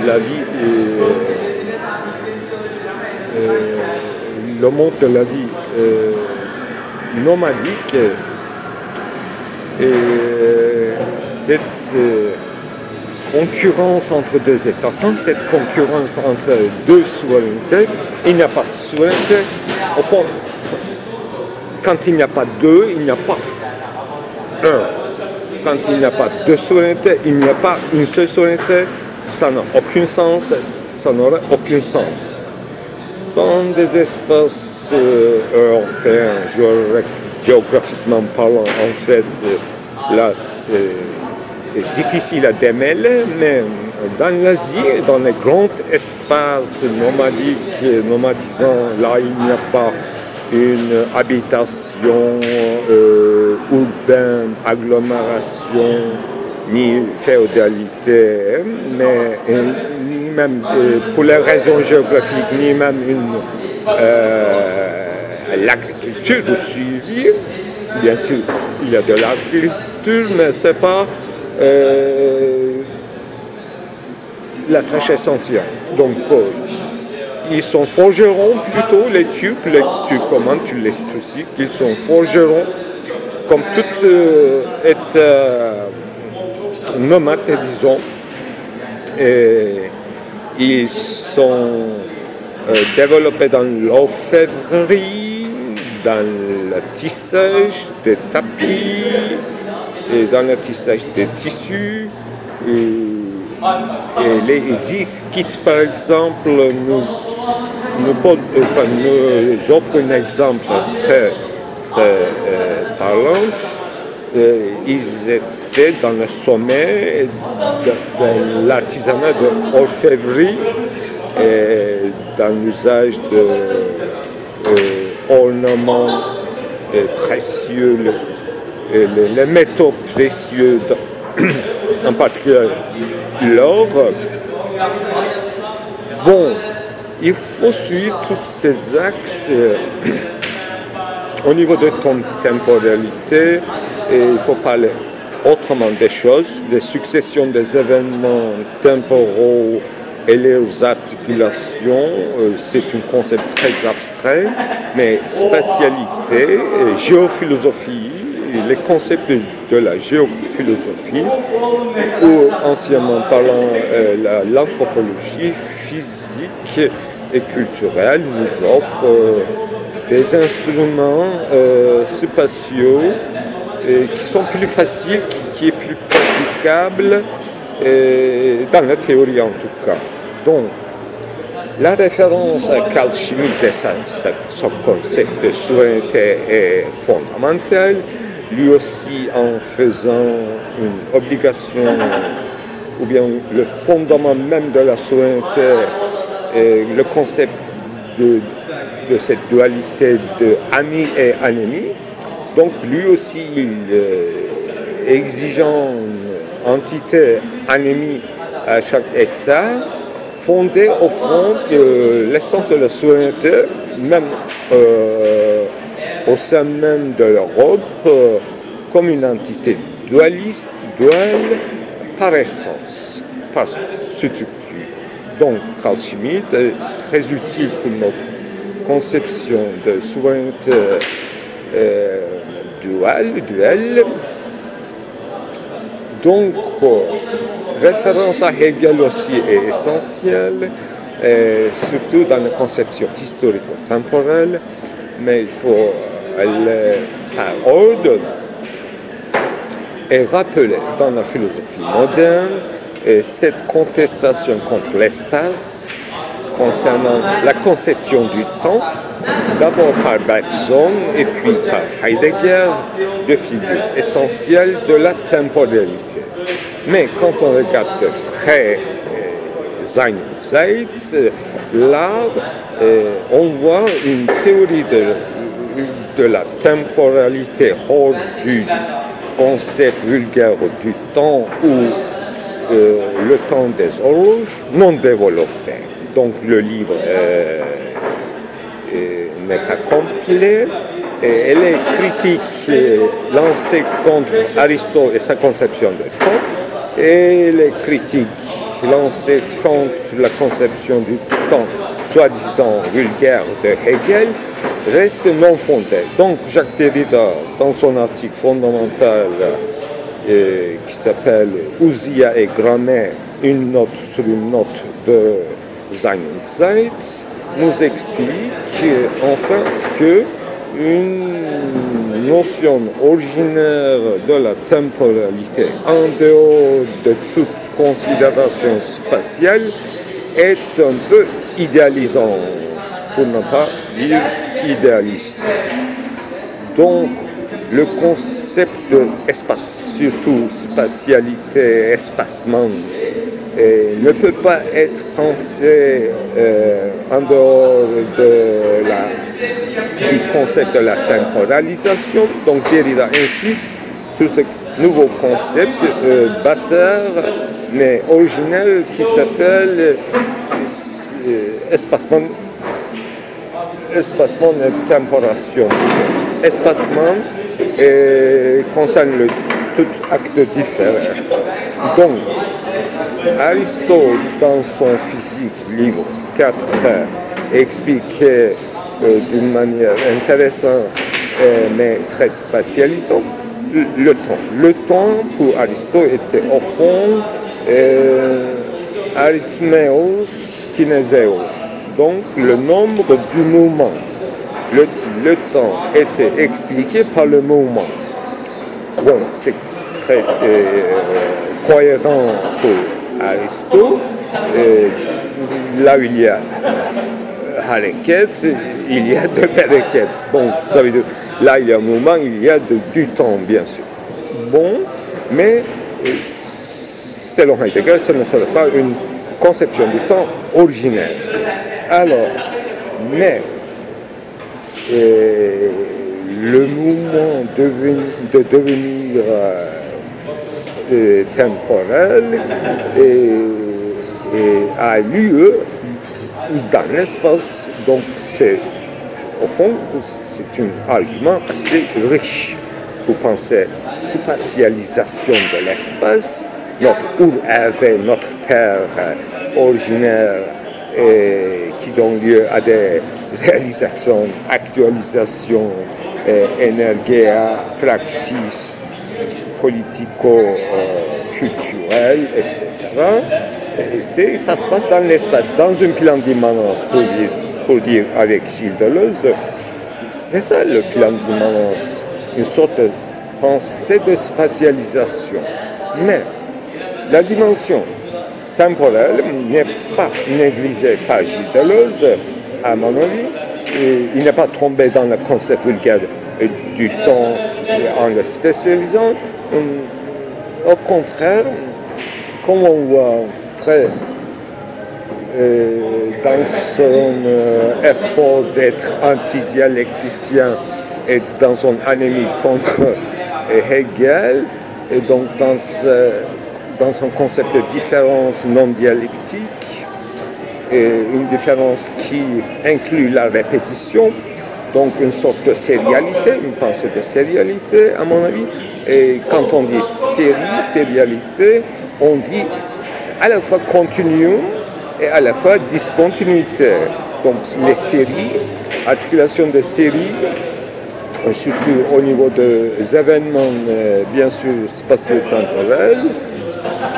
la vie le monde de la vie nomadique et cette concurrence entre deux États. Sans cette concurrence entre deux souverainetés, il n'y a pas de souveraineté. Au fond, quand il n'y a pas deux, il n'y a pas un. Quand il n'y a pas deux souverainetés, il n'y a pas une seule souveraineté, ça n'a aucun sens, ça n'aurait aucun sens. Dans des espaces européens, géographiquement parlant, en fait, là, c'est difficile à démêler, mais dans l'Asie, dans les grands espaces nomadiques, nomadisants, là, il n'y a pas une habitation urbaine, agglomération, ni féodalité, mais ni même pour les raisons géographiques, ni même l'agriculture de suivi. Bien sûr, il y a de l'agriculture, mais ce n'est pas la tâche essentielle. Donc, ils sont forgerons plutôt, les Turcs, comment tu les aussi, qu'ils sont forgerons, comme tout est nomade, disons, et ils sont développés dans l'orfèvrerie, dans le tissage des tapis, et dans le tissage des tissus. Et les iskits, par exemple, nous offrent un exemple très parlant. Ils étaient dans le sommet de l'artisanat de l'orfèvrerie, dans l'usage d'ornements précieux, les métaux précieux, en particulier l'or. Bon, il faut suivre tous ces axes au niveau de ton temporalité, et il faut parler autrement des choses, des successions des événements temporaux et leurs articulations. C'est un concept très abstrait, mais spatialité, géophilosophie, les concepts de la géophilosophie, ou anciennement parlant l'anthropologie physique et culturelle, nous offre des instruments spatiaux qui sont plus faciles, qui est plus praticable dans la théorie en tout cas. Donc, la référence à Carl Schmitt et son concept de souveraineté est fondamental. Lui aussi, en faisant une obligation, ou bien le fondement même de la souveraineté, le concept de cette dualité de ami et ennemi. Donc lui aussi, exigeant une entité ennemie à chaque État, fondée au fond de l'essence de la souveraineté, même au sein même de l'Europe, comme une entité dualiste, duale, par essence, par structure. Donc Carl Schmitt est très utile pour notre conception de souveraineté duelle. Donc, référence à Hegel aussi est essentielle, surtout dans la conception historico-temporelle, mais il faut aller par ordre et rappeler dans la philosophie moderne cette contestation contre l'espace concernant la conception du temps, d'abord par Bergson et puis par Heidegger, deux figures essentielles de la temporalité. Mais quand on regarde de près Sein und Zeit, là, on voit une théorie de la temporalité hors du concept vulgaire du temps ou le temps des horloges non développé. Donc le livre n'est pas complet. Elle est critique lancée contre Aristote et sa conception du temps, et les critiques lancées contre la conception du temps soi-disant vulgaire de Hegel restent non fondées. Donc Jacques Derrida, dans son article fondamental qui s'appelle Ousia et Grammaire, une note sur une note de Sein und Zeit, nous explique enfin que une notion originaire de la temporalité en dehors de toute considération spatiale est un peu idéalisante, pour ne pas dire idéaliste. Donc, le concept d'espace, surtout spatialité, espacement, ne peut pas être pensé en dehors du concept de la temporalisation. Donc Derrida insiste sur ce nouveau concept batteur mais originel qui s'appelle espacement et temporation. Espacement concerne tout acte différent. Donc, Aristote, dans son Physique, livre 4, expliquait d'une manière intéressante mais très spatialisante le temps. Le temps, pour Aristote, était au fond arithméos kinéséos, donc le nombre du mouvement. Le temps était expliqué par le mouvement. Bon, c'est très cohérent pour Aristote. Là où il y a hareket, il y a de bereket. Bon, ça veut dire, là il y a un mouvement, il y a du temps, bien sûr. Bon, mais selon Heidegger, ce ne serait pas une conception du temps originaire. Alors, mais le mouvement de devenir temporel a lieu dans l'espace. Donc, au fond, c'est un argument assez riche pour penser spatialisation de l'espace, notre Ur-Erde, notre Terre originaire, qui donne lieu à des réalisations, actualisations, énergia, praxis politico-culturelles, etc. Ça se passe dans l'espace, dans un plan d'immanence, pour dire avec Gilles Deleuze, c'est ça le plan d'immanence, une sorte de pensée de spatialisation. Mais la dimension temporelle n'est pas négligée par Gilles Deleuze, à mon avis. Il n'est pas tombé dans le concept vulgaire du temps en le spécialisant. Au contraire, comme on voit très dans son effort d'être antidialecticien et dans son anémie contre Hegel, et donc dans son concept de différence non dialectique, et une différence qui inclut la répétition, donc une sorte de sérialité, une pensée de sérialité à mon avis. Et quand on dit sérialité, on dit à la fois continuum et à la fois discontinuité. Donc les séries, articulation de séries, surtout au niveau des événements, bien sûr, spatio-temporels,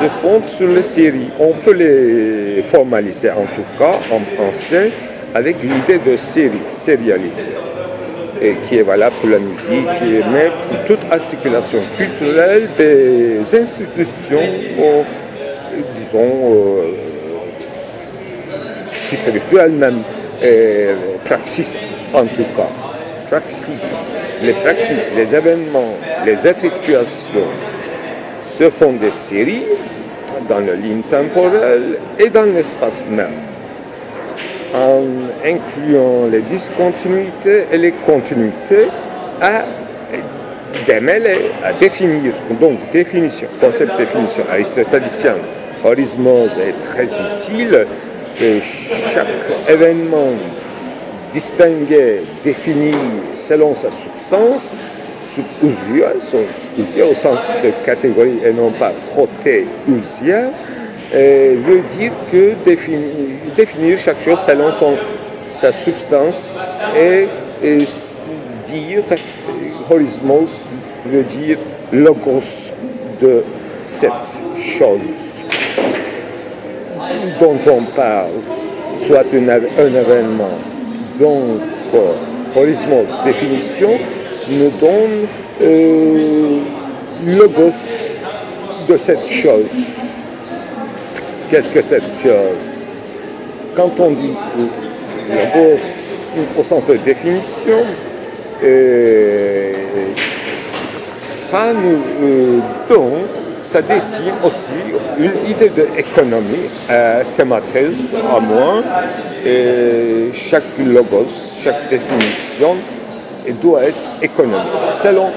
se fondent sur les séries. On peut les formaliser, en tout cas, en pensée, avec l'idée de sérialité, et qui est valable pour la musique, mais pour toute articulation culturelle des institutions, disons, spirituelles même, praxis en tout cas. Les praxis, les événements, les effectuations se font des séries dans la ligne temporelle et dans l'espace même, en incluant les discontinuités et les continuités à démêler, à définir. Donc, définition, concept définition aristotélicien, horismose est très utile, et chaque événement distingué, défini selon sa substance, au sens de catégorie et non pas protéousia, veut dire que définir chaque chose selon sa substance et dire, horismos veut dire logos de cette chose dont on parle, soit un événement. Donc, horismos, définition, nous donne le boss de cette chose. Qu'est-ce que cette chose? Quand on dit le boss au sens de définition, ça nous donne, ça dessine aussi une idée d'économie, c'est ma thèse à moi, et chaque logos, chaque définition doit être économique, selon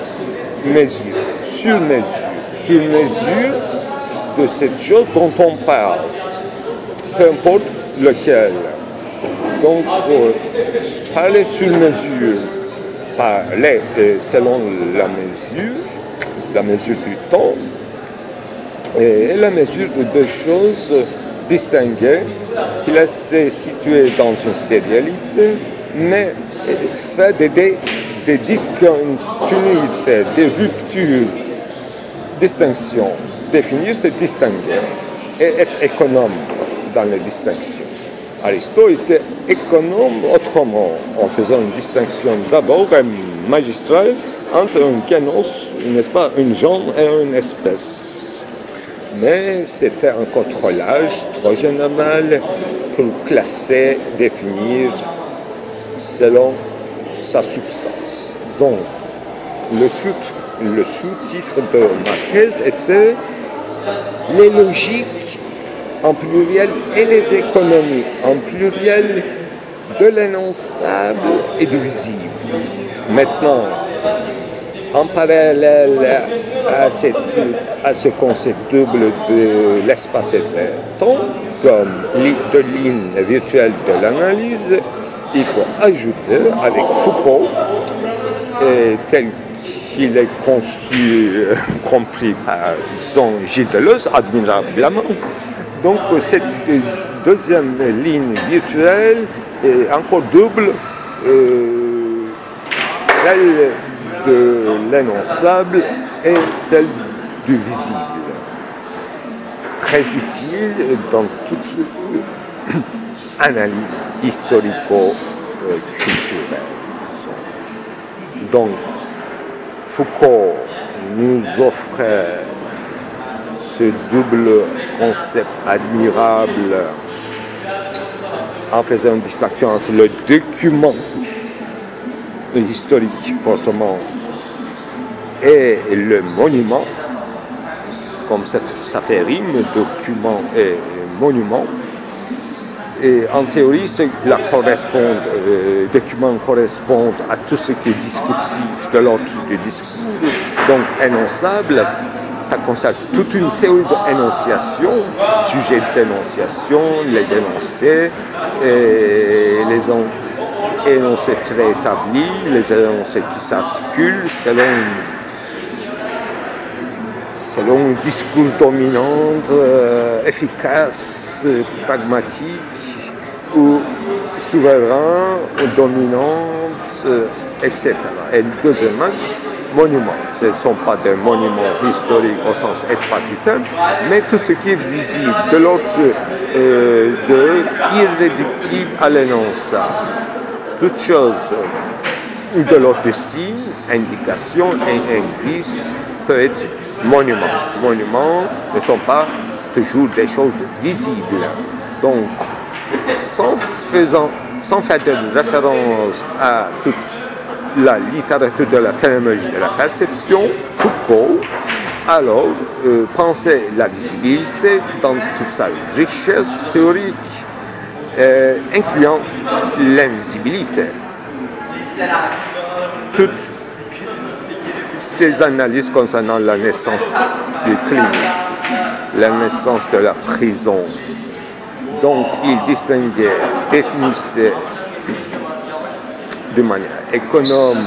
mesure, sur mesure de cette chose dont on parle, peu importe lequel. Donc, parler sur mesure, parler selon la mesure du temps, et la mesure de deux choses distinguées, qui laisse situer dans une sérialité, mais fait des discontinuités, des ruptures, distinctions. Définir, c'est distinguer et être économe dans les distinctions. Aristote était économe autrement, en faisant une distinction d'abord magistrale entre un génos, n'est-ce pas, un genre et une espèce. Mais c'était un contrôlage trop général pour classer, définir selon sa substance. Donc, le sous-titre de ma thèse était les logiques en pluriel et les économies en pluriel de l'énonçable et du visible. Maintenant, en parallèle à ce concept double de l'espace et du temps, comme de ligne virtuelle de l'analyse, il faut ajouter avec Foucault, tel qu'il est conçu, compris par Jean-Gilles Deleuze, admirablement. Donc cette deuxième ligne virtuelle est encore double, celle de l'énonçable et celle du visible. Très utile dans toute analyse historico-culturelle. Donc, Foucault nous offrait ce double concept admirable en faisant une distinction entre le document historique, forcément, et le monument, comme ça fait rime, document et monument. Et en théorie, documents correspondent à tout ce qui est discursif de l'ordre du discours, donc énonçable. Ça concerne toute une théorie d'énonciation, sujet d'énonciation, les énoncés, et les énoncés très établis, les énoncés qui s'articulent selon un discours dominant, efficace, pragmatique, ou souverain, ou dominante, etc. Et le deuxième axe, monuments. Ce ne sont pas des monuments historiques au sens étroit du terme, mais tout ce qui est visible, de l'ordre de irréductible à l'énonçable. Toute chose de l'ordre de signe, indication et indice peut être monument. Monuments ne sont pas toujours des choses visibles. Donc, sans faire de référence à toute la littérature de la phénoménologie de la perception, Foucault, alors, pensait la visibilité dans toute sa richesse théorique, incluant l'invisibilité. Toutes ces analyses concernant la naissance du crime, la naissance de la prison, donc il distinguait, définissait de manière économe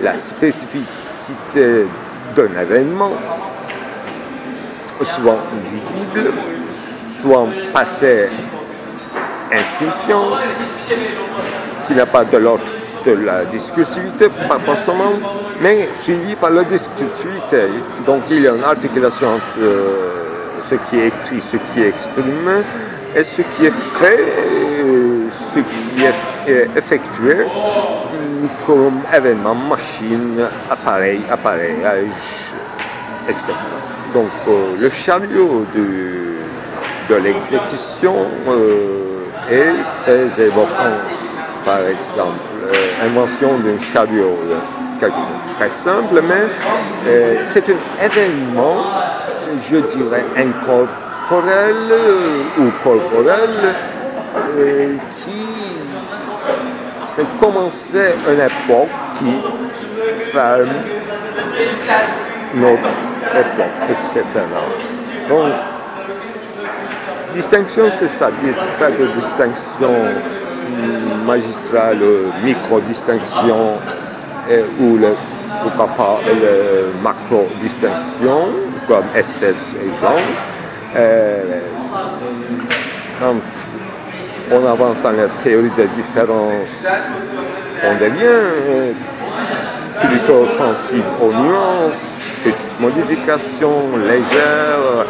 la spécificité d'un événement, souvent visible, soit passé insignifiant, qui n'a pas de l'ordre de la discursivité, pas forcément, mais suivi par la discursivité. Donc il y a une articulation entre ce qui est écrit, ce qui est exprimé, et ce qui est fait, ce qui est effectué comme événement, machine, appareillage, etc. Donc le chariot de l'exécution est très évoquant. Par exemple, invention d'un chariot, quelque chose de très simple, mais c'est un événement, je dirais, incorporel ou corporel qui fait commencer une époque qui ferme notre époque, etc. Donc, distinction, c'est ça, faire des distinctions magistrales, micro-distinctions, ou pourquoi pas le macro-distinction, comme espèce et genre. Quand on avance dans la théorie des différences, on devient plutôt sensible aux nuances, petites modifications légères,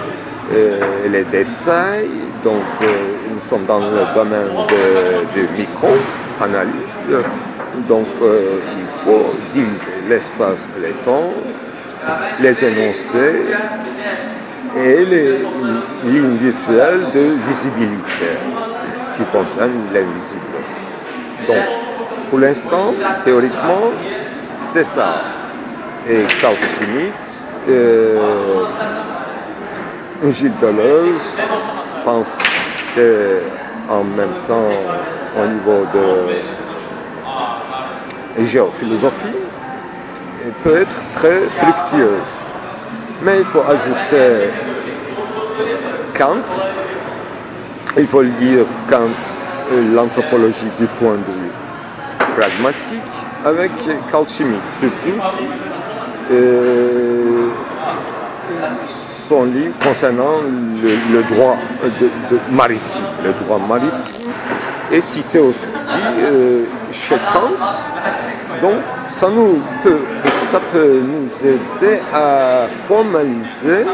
les détails. Donc, nous sommes dans le domaine de micro-analyse. Donc, il faut diviser l'espace et le temps, les énoncés et les lignes virtuelles de visibilité qui concernent l'invisible. Donc, pour l'instant, théoriquement, c'est ça. Et Carl Schmitt, Gilles Deleuze pensait en même temps au niveau de géophilosophie peut être très fructueuse. Mais il faut ajouter Kant, il faut lire Kant, l'anthropologie du point de vue pragmatique, avec Carl Schmitt, surtout son livre concernant le droit maritime. Le droit maritime est cité aussi chez Kant. Donc, ça peut nous aider à formaliser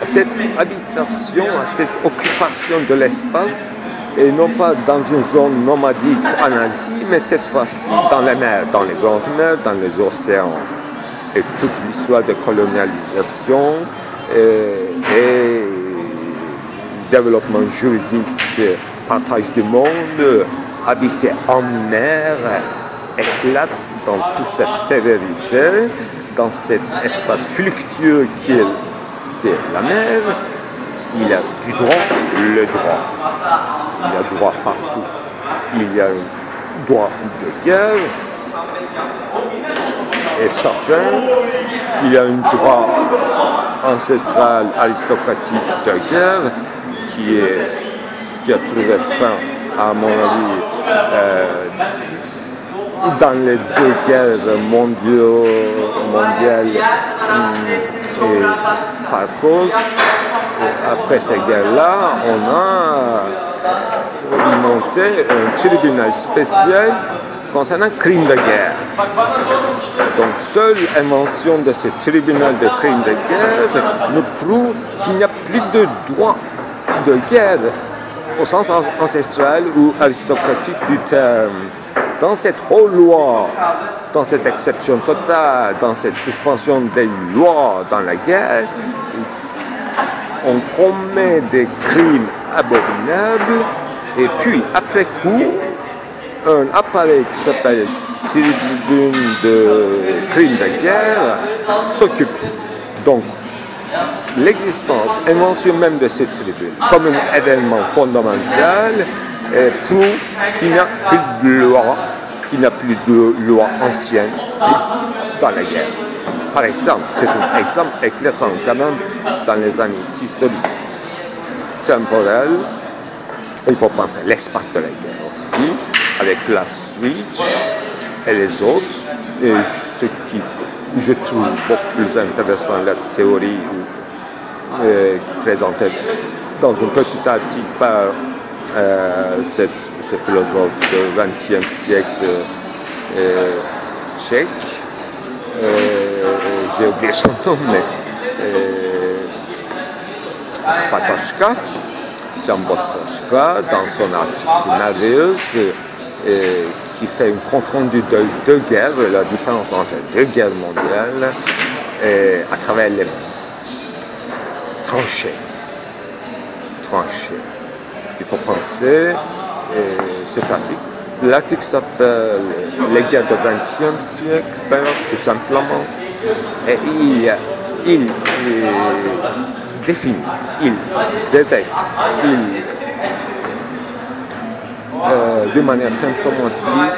cette habitation, à cette occupation de l'espace, et non pas dans une zone nomadique en Asie, mais cette fois-ci dans les mers, dans les grandes mers, dans les océans. Et toute l'histoire de colonialisation et développement juridique, partage du monde, habiter en mer, éclate dans toute sa sévérité, dans cet espace fluctueux qui est la mer. Il y a du droit, le droit. Il y a droit partout. Il y a un droit de guerre. Et sa fin, il y a un droit ancestral aristocratique de guerre qui a trouvé fin, à mon avis, dans les deux guerres mondiales et par cause. Après ces guerres-là, on a monté un tribunal spécial concernant crimes de guerre. Donc, seule invention de ce tribunal de crimes de guerre nous prouve qu'il n'y a plus de droit de guerre au sens ancestral ou aristocratique du terme. Dans cette haute loi, dans cette exception totale, dans cette suspension des lois dans la guerre, on commet des crimes abominables et puis, après coup, un appareil qui s'appelle tribune de crimes de guerre s'occupe. Donc, l'existence, invention même de cette tribune, comme un événement fondamental, prouve qu'il n'y a plus de loi, ancienne dans la guerre. Par exemple, c'est un exemple éclatant quand même dans les analyses historiques temporelles. Il faut penser à l'espace de la guerre aussi, avec la switch et les autres. Et ce qui, je trouve, beaucoup plus intéressant, la théorie présentée dans un petit article par ce philosophe du XXe siècle tchèque. J'ai oublié son nom, mais Patočka, Jean Patočka, dans son article merveilleux, qui fait un compte-rendu de deux guerres, la différence entre deux guerres mondiales, à travers les tranchées. Il faut penser cet article. L'article s'appelle « Les guerres du XXe siècle », tout simplement. Et il définit, il détecte, de manière symptomatique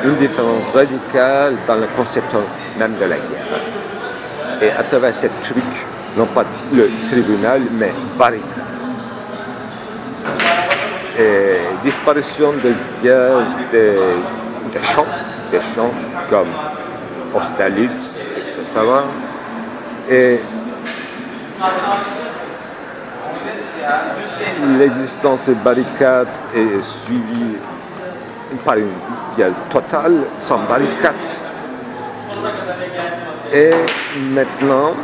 une différence radicale dans le concept même de la guerre. Et à travers ce truc, non pas le tribunal, mais barricades. Et disparition de guerres, des champs comme Austerlitz, etc. Et l'existence des barricades est suivie par une guerre totale sans barricades. Et maintenant,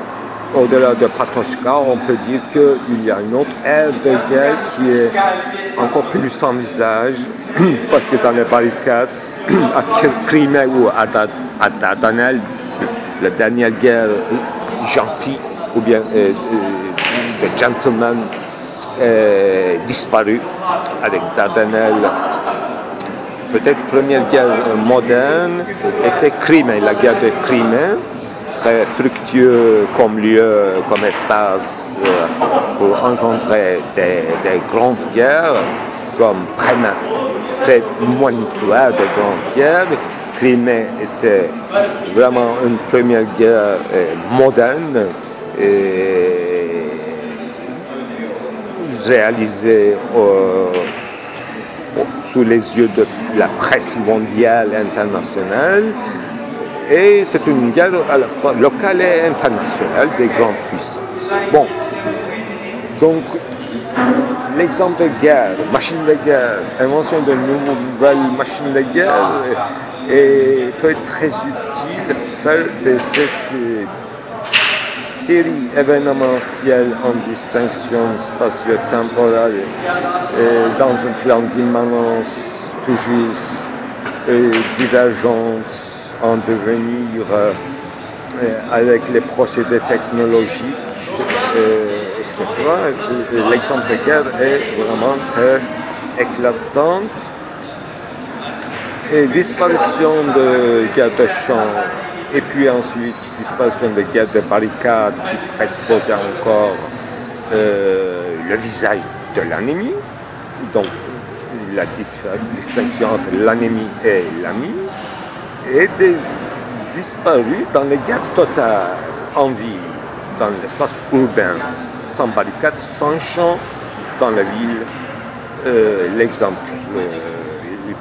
au-delà de Patochka, on peut dire qu'il y a une autre ère de guerre qui est encore plus sans visage, parce que dans les barricades, à Crimée ou à Dardanelles, la dernière guerre gentille, ou bien de gentlemen, disparu avec Dardanelles. Peut-être la première guerre moderne était Crimée, la guerre de Crimée, très fructueux comme lieu, comme espace pour engendrer des grandes guerres, comme prémonitoire de grandes guerres. Crimée était vraiment une première guerre moderne et réalisée sous les yeux de la presse mondiale internationale. Et c'est une guerre à la fois locale et internationale des grandes puissances. Bon, donc l'exemple de guerre, machine de guerre, invention de nouvelles machines de guerre peut être très utile faire de cette série événementielle en distinction spatio-temporelle dans un plan d'immanence toujours divergente en devenir avec les procédés technologiques, etc. L'exemple de guerre est vraiment très éclatante. Et disparition de guerre de champs, et puis ensuite disparition de guerre de barricades qui présupposait encore le visage de l'ennemi, donc la distinction entre l'ennemi et l'ami, et disparu dans les guerres totales en ville, dans l'espace urbain, sans barricades, sans champs, dans la ville. L'exemple,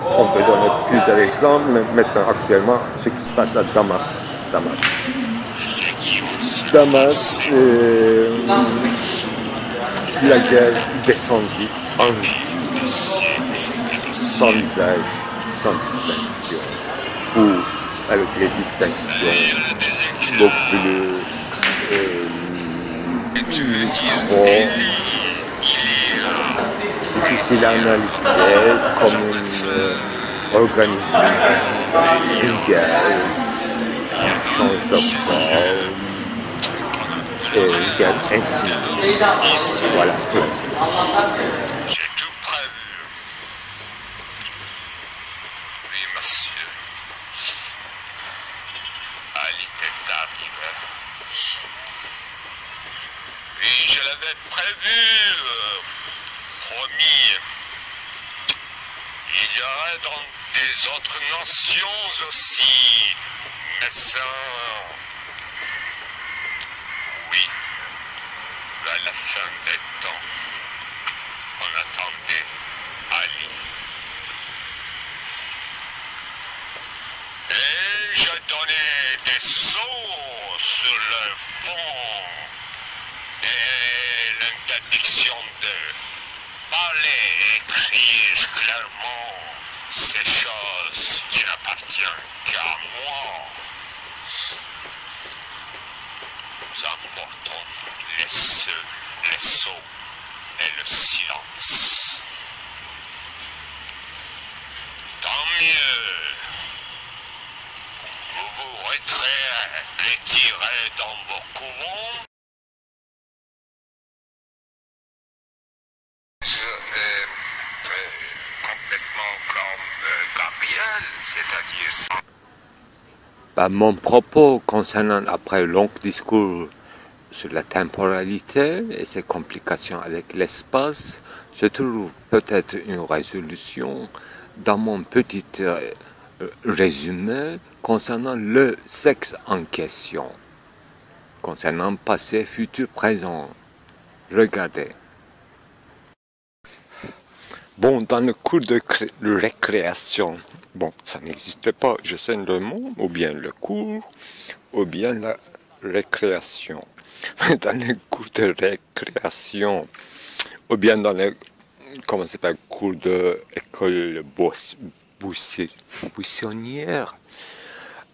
on peut donner plusieurs exemples, mais maintenant actuellement, ce qui se passe à Damas, la guerre descendue en ville, sans visage, sans distinction, ou avec les distinctions beaucoup trop difficile à analyser comme une organisation, une guerre qui change de forme et une guerre insinuée. Voilà. J'ai tout prévu. Oui, monsieur. Ali était arrivé. Oui, je l'avais prévu. Promis. Il y aurait dans des autres nations aussi. Mais ça... Oui. À la fin des temps, on attendait Ali. Et je donnais des sauts sur le fond et l'interdiction de parler et écrire clairement ces choses qui n'appartiennent qu'à moi. Nous emportons les sauts et le silence. Dans mieux. Vous vous retirez dans vos couvents. Complètement comme Gabriel, c'est-à-dire... Mon propos concernant après un long discours sur la temporalité et ses complications avec l'espace se trouve peut-être une résolution dans mon petit résumé concernant le sexe en question, concernant passé, futur, présent. Regardez. Bon, dans le cours de récréation, bon, ça n'existait pas, je sais le mot, ou bien le cours, ou bien la récréation. Dans les cours de récréation, ou bien dans les, comment ça s'appelle, cours de école buissonnière.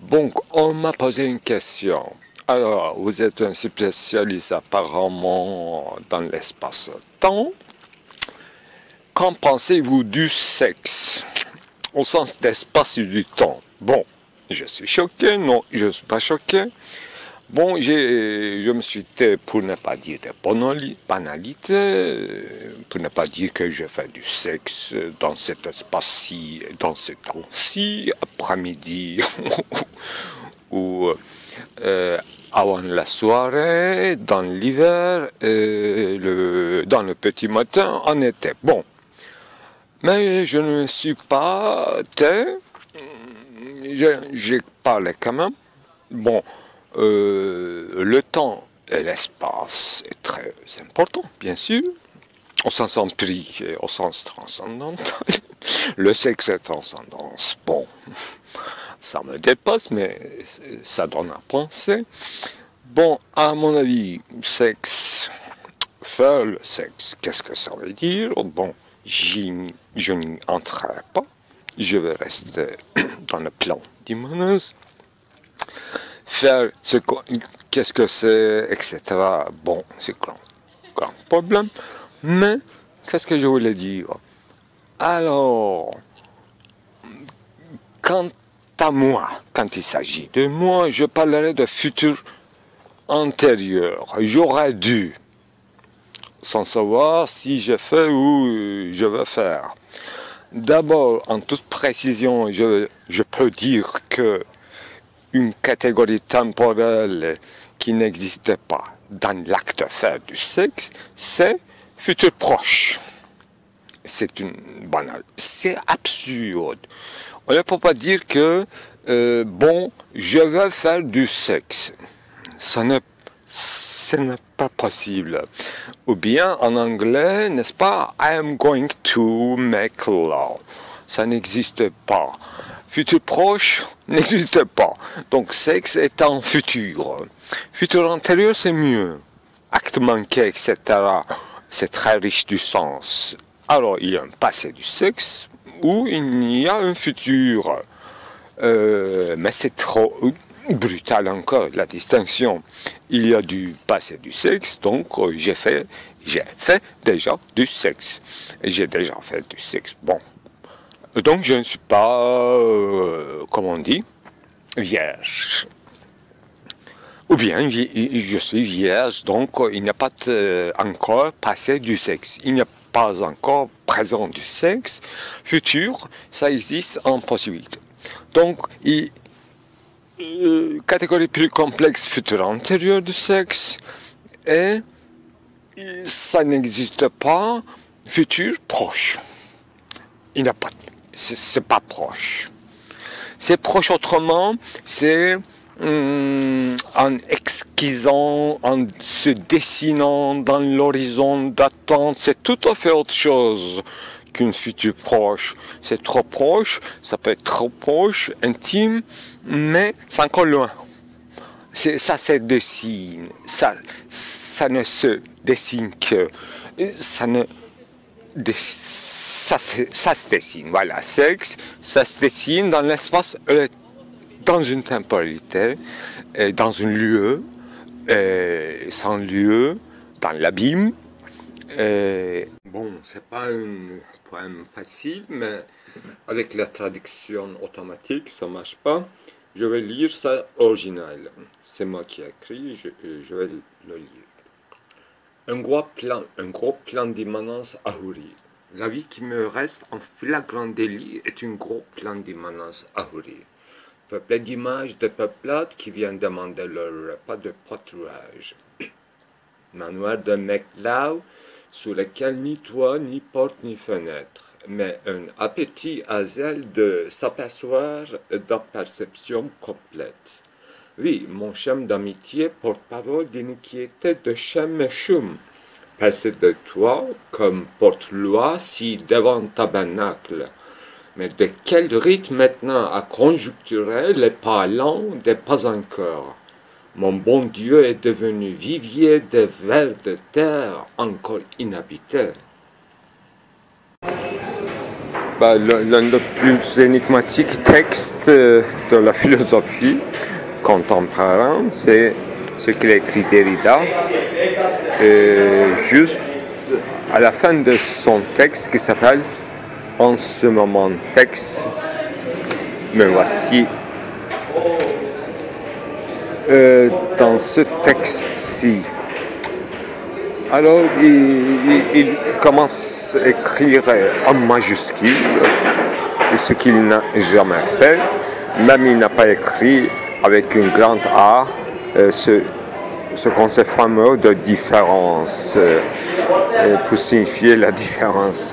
Bon, on m'a posé une question. Alors, vous êtes un spécialiste apparemment dans l'espace-temps. Qu'en pensez-vous du sexe, au sens d'espace et du temps? Bon, je suis choqué, non, je ne suis pas choqué. Bon, je me suis dit, pour ne pas dire de banalité, pour ne pas dire que je fais du sexe dans cet espace-ci, dans ce temps-ci, après-midi, ou avant la soirée, dans l'hiver, dans le petit matin, en été. Bon. Mais je ne me suis pas tais, j'ai parlé quand même. Bon, le temps et l'espace est très important, bien sûr, au sens empirique et au sens transcendantal. Le sexe est transcendance. Bon, ça me dépasse, mais ça donne à penser. Bon, à mon avis, sexe, faire le sexe, qu'est-ce que ça veut dire? Bon, je n'y entrerai pas, je vais rester dans le plan d'Hyménès. Faire qu'est-ce que c'est, etc. Bon, c'est grand problème. Mais, qu'est-ce que je voulais dire? Alors, quant à moi, quand il s'agit de moi, je parlerai de futur antérieur. J'aurais dû, sans savoir si je fais ou je veux faire. D'abord, en toute précision, je peux dire que une catégorie temporelle qui n'existait pas dans l'acte faire du sexe, c'est futur proche. C'est une banale. C'est absurde. On ne peut pas dire que, bon, je veux faire du sexe. Ce n'est pas possible. Ou bien, en anglais, n'est-ce pas, I am going to make love. Ça n'existe pas. Futur proche n'existe pas. Donc, sexe est en futur. Futur antérieur, c'est mieux. Acte manqué, etc. C'est très riche du sens. Alors, il y a un passé du sexe où il y a un futur. Mais c'est trop brutal encore, la distinction. Il y a du passé du sexe, donc j'ai fait déjà du sexe. J'ai déjà fait du sexe. Bon. Donc je ne suis pas, comment on dit, vierge. Ou bien je suis vierge, donc il n'y a pas encore passé du sexe. Il n'y a pas encore présent du sexe. Futur, ça existe en possibilité. Donc, catégorie plus complexe, futur antérieur du sexe, et ça n'existe pas, futur proche. Il n'y a pas, c'est pas proche. C'est proche autrement, c'est en exquisant, en se dessinant dans l'horizon d'attente, c'est tout à fait autre chose qu'une future proche. C'est trop proche, ça peut être trop proche, intime, mais c'est encore loin. Ça se dessine, ça ne se dessine que, ça se dessine, voilà, sexe, ça se dessine dans l'espace, dans une temporalité, dans un lieu, sans lieu, dans l'abîme. Bon, c'est pas un poème facile, mais avec la traduction automatique, ça marche pas. Je vais lire ça original. C'est moi qui ai écrit, je vais le lire. Un gros plan d'immanence ahuri. La vie qui me reste en flagrant délit est un gros plan d'immanence ahuri. Peuplé d'images de peuplades qui viennent demander leur repas de pâturage. Manoir de Meclau, sous lequel ni toit, ni porte, ni fenêtre, mais un appétit à zèle de s'apercevoir d'aperception complète. Oui, mon chum d'amitié, porte-parole d'iniquité de chem et chum, percé de toi comme porte-loi si devant tabernacle. Mais de quel rythme maintenant à conjecturer les pas lents des pas encore? Mon bon Dieu est devenu vivier de vers de terre encore inhabité. L'un des plus énigmatiques textes de la philosophie contemporaine, c'est ce qu'il a écrit Derrida, juste à la fin de son texte qui s'appelle « En ce moment texte, me voici ». Dans ce texte-ci, alors il commence à écrire en majuscule, ce qu'il n'a jamais fait, même il n'a pas écrit avec une grande A ce concept fameux de différence, pour signifier la différence.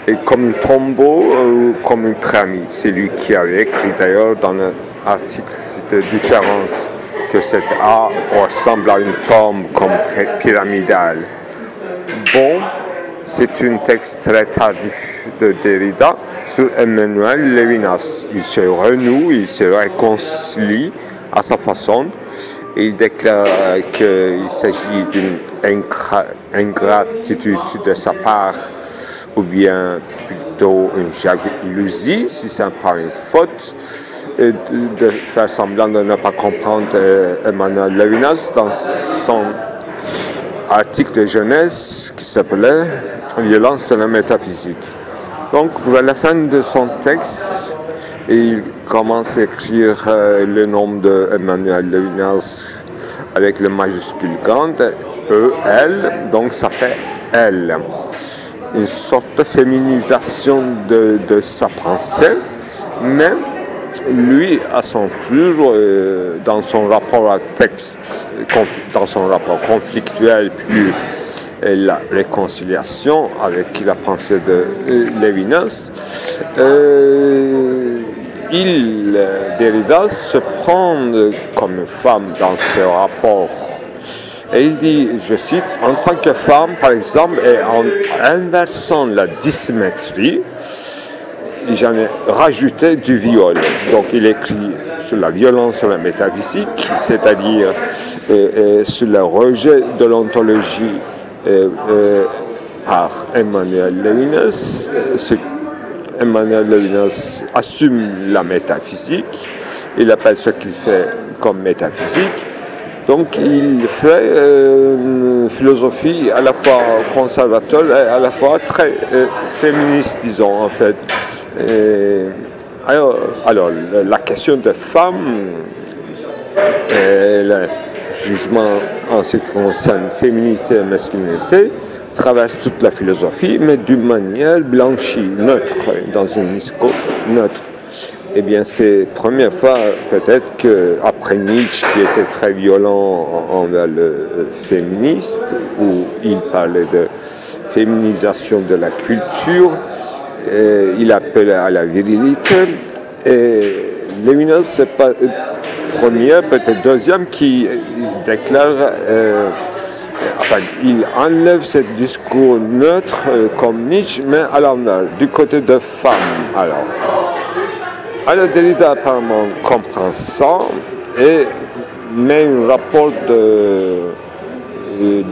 Et comme un tombeau ou comme une pyramide, c'est lui qui avait écrit d'ailleurs dans l'article de différence que cette A ressemble à une tombe comme pyramidale. Bon, c'est un texte très tardif de Derrida sur Emmanuel Levinas. Il se renoue, il se réconcilie à sa façon. Il déclare qu'il s'agit d'une ingratitude de sa part, ou bien plutôt une jalousie, si ce n'est pas une faute, de faire semblant de ne pas comprendre Emmanuel Levinas dans son article de jeunesse qui s'appelait « Violence de la métaphysique ». Donc, vers la fin de son texte, il commence à écrire le nom de Emmanuel Levinas avec le majuscule grande, E-L, donc ça fait L. Une sorte de féminisation de sa pensée, mais lui, à son tour, dans son rapport à texte, dans son rapport conflictuel, puis la réconciliation avec la pensée de Levinas, Derrida se prend comme une femme dans ce rapport. Et il dit, je cite, « En tant que femme, par exemple, et en inversant la dissymétrie, j'en ai rajouté du viol. » Donc il écrit sur la violence sur la métaphysique, c'est-à-dire sur le rejet de l'ontologie par Emmanuel Levinas. Emmanuel Levinas assume la métaphysique, il appelle ce qu'il fait comme métaphysique. Donc il fait une philosophie à la fois conservateur et à la fois très féministe, disons, en fait. Alors, la question de femme, le jugement en ce qui concerne féminité et masculinité, traverse toute la philosophie, mais d'une manière blanchie, neutre, dans une discours neutre. Eh bien, c'est la première fois, peut-être, qu'après Nietzsche, qui était très violent envers le féministe, où il parlait de féminisation de la culture, il appelait à la virilité, et Levinas, c'est pas le premier, peut-être deuxième, qui déclare, il enlève ce discours neutre comme Nietzsche, mais à l'envers, du côté de femme, Alors Derrida apparemment comprend ça et met un rapport de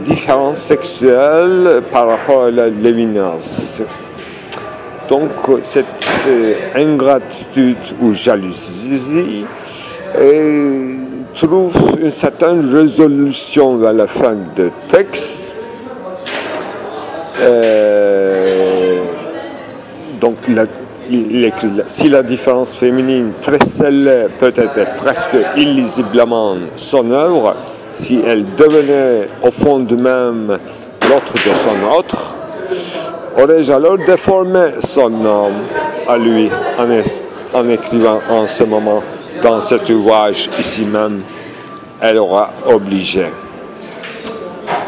différence sexuelle par rapport à la Levinas. Donc cette ingratitude ou jalousie trouve une certaine résolution vers la fin du texte. Donc il écrit, si la différence féminine précède peut-être presque illisiblement son œuvre, si elle devenait au fond de même l'autre de son autre, aurais-je alors déformé son homme à lui en écrivant en ce moment dans cet ouvrage ici même, elle aura obligé.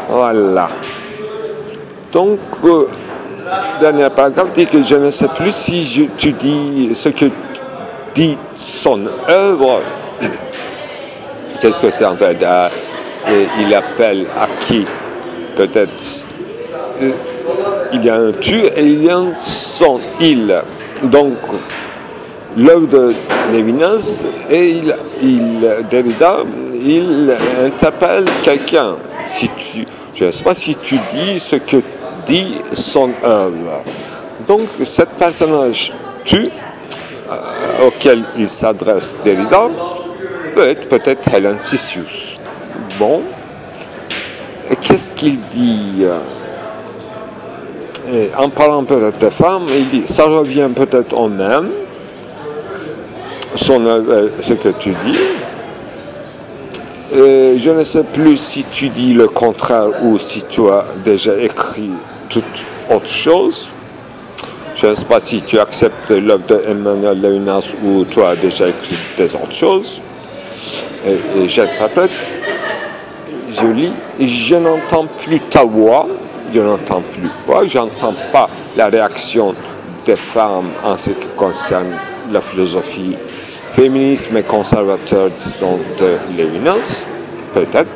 Voilà. Donc, dernier paragraphe dit que je ne sais plus si tu dis ce que dit son œuvre. Qu'est-ce que c'est en fait? Et il appelle à qui? Peut-être il y a un tu et il y a un son, il. Donc, l'œuvre de Lévinas, et Derrida, il interpelle quelqu'un. Je ne sais pas si tu dis ce que dit son œuvre. Donc, ce personnage tu, auquel il s'adresse Derrida, peut être peut-être Hélène Cicius. Bon. Et qu'est-ce qu'il dit? Et en parlant peut-être des femmes, il dit, ça revient peut-être au même, ce que tu dis. Et je ne sais plus si tu dis le contraire ou si tu as déjà écrit toute autre chose. Je ne sais pas si tu acceptes l'œuvre d'Emmanuel Levinas ou tu as déjà écrit des autres choses. Et j'interprète, je lis, je n'entends plus ta voix, je n'entends pas la réaction des femmes en ce qui concerne la philosophie féministe mais conservateur, disons, de Lévinas, peut-être.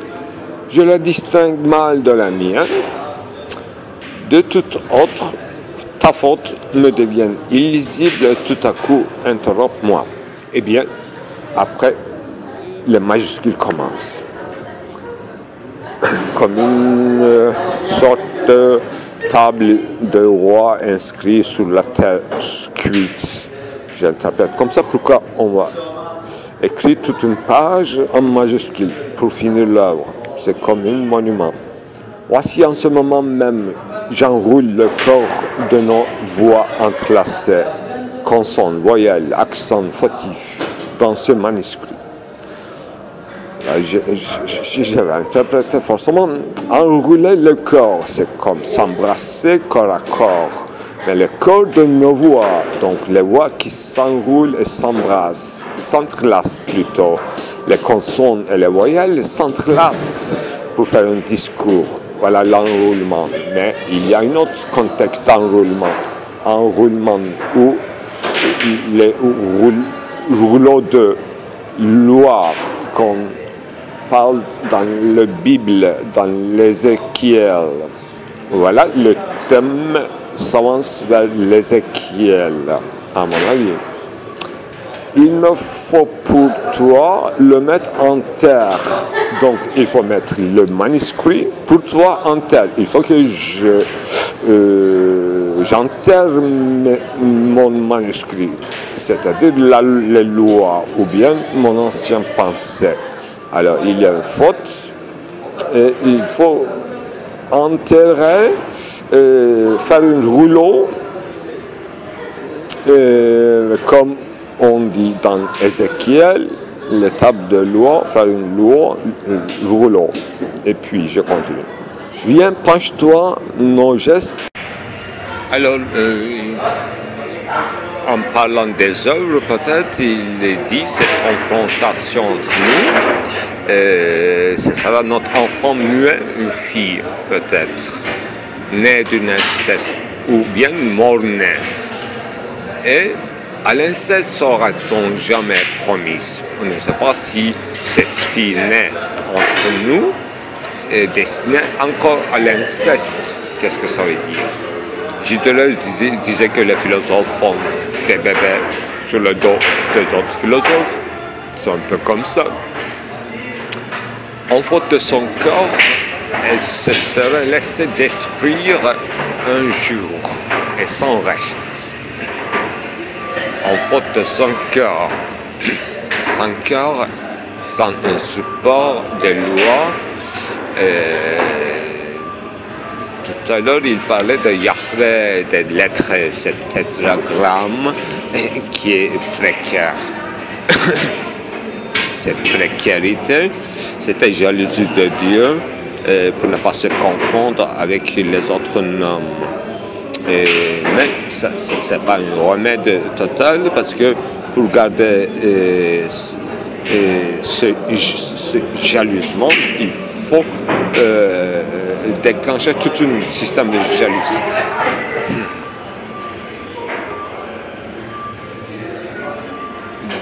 Je la distingue mal de la mienne. De toute autre, ta faute me devient illisible et tout à coup interrompt-moi. Eh bien, après, les majuscules commencent. Comme une sorte de table de roi inscrite sur la terre cuite. J'interprète comme ça. Pourquoi on va écrire toute une page en majuscule pour finir l'œuvre? C'est comme un monument. Voici en ce moment même, j'enroule le corps de nos voix entrelacées, consonnes, voyelles, accents fautifs dans ce manuscrit. Je vais interpréter forcément enrouler le corps, c'est comme s'embrasser corps à corps. Mais le corps de nos voix, donc les voix qui s'enroulent et s'embrassent, s'entrelacent plutôt. Les consonnes et les voyelles s'entrelacent pour faire un discours. Voilà l'enroulement. Mais il y a un autre contexte d'enroulement. Enroulement où les rouleaux de loi qu'on parle dans la Bible, dans l'Ézéchiel. Voilà, le thème s'avance vers l'Ézéchiel, à mon avis. Il me faut pour toi le mettre en terre. Donc, il faut mettre le manuscrit pour toi en terre. Il faut que j'enterre mon manuscrit, c'est-à-dire les lois, ou bien mon ancien pensée. Alors, il y a une faute, et il faut enterrer, faire un rouleau, comme on dit dans Ézéchiel, les tables de loi, faire une loi, un rouleau. Et puis, je continue. Viens, penche-toi, nos gestes. Alors, en parlant des œuvres, peut-être, il est dit cette confrontation entre nous. Ce sera notre enfant muet, une fille, peut-être, née d'une inceste, ou bien mort-née. Et à l'inceste sera-t-on jamais promise? On ne sait pas si cette fille née entre nous est destinée encore à l'inceste. Qu'est-ce que ça veut dire? Gilles Deleuze disait que les philosophes font des bébés sur le dos des autres philosophes. C'est un peu comme ça. En faute de son corps, elle se serait laissée détruire un jour et sans reste. En faute de son cœur, sans un support de loi, toute tout à l'heure, il parlait de Yahvé, des lettres, cet tétragramme qui est précaire. Cette précarité, c'était jalousie de Dieu pour ne pas se confondre avec les autres noms. Mais ce n'est pas un remède total parce que pour garder ce jalousement, il faut déclencher tout un système de jalousie.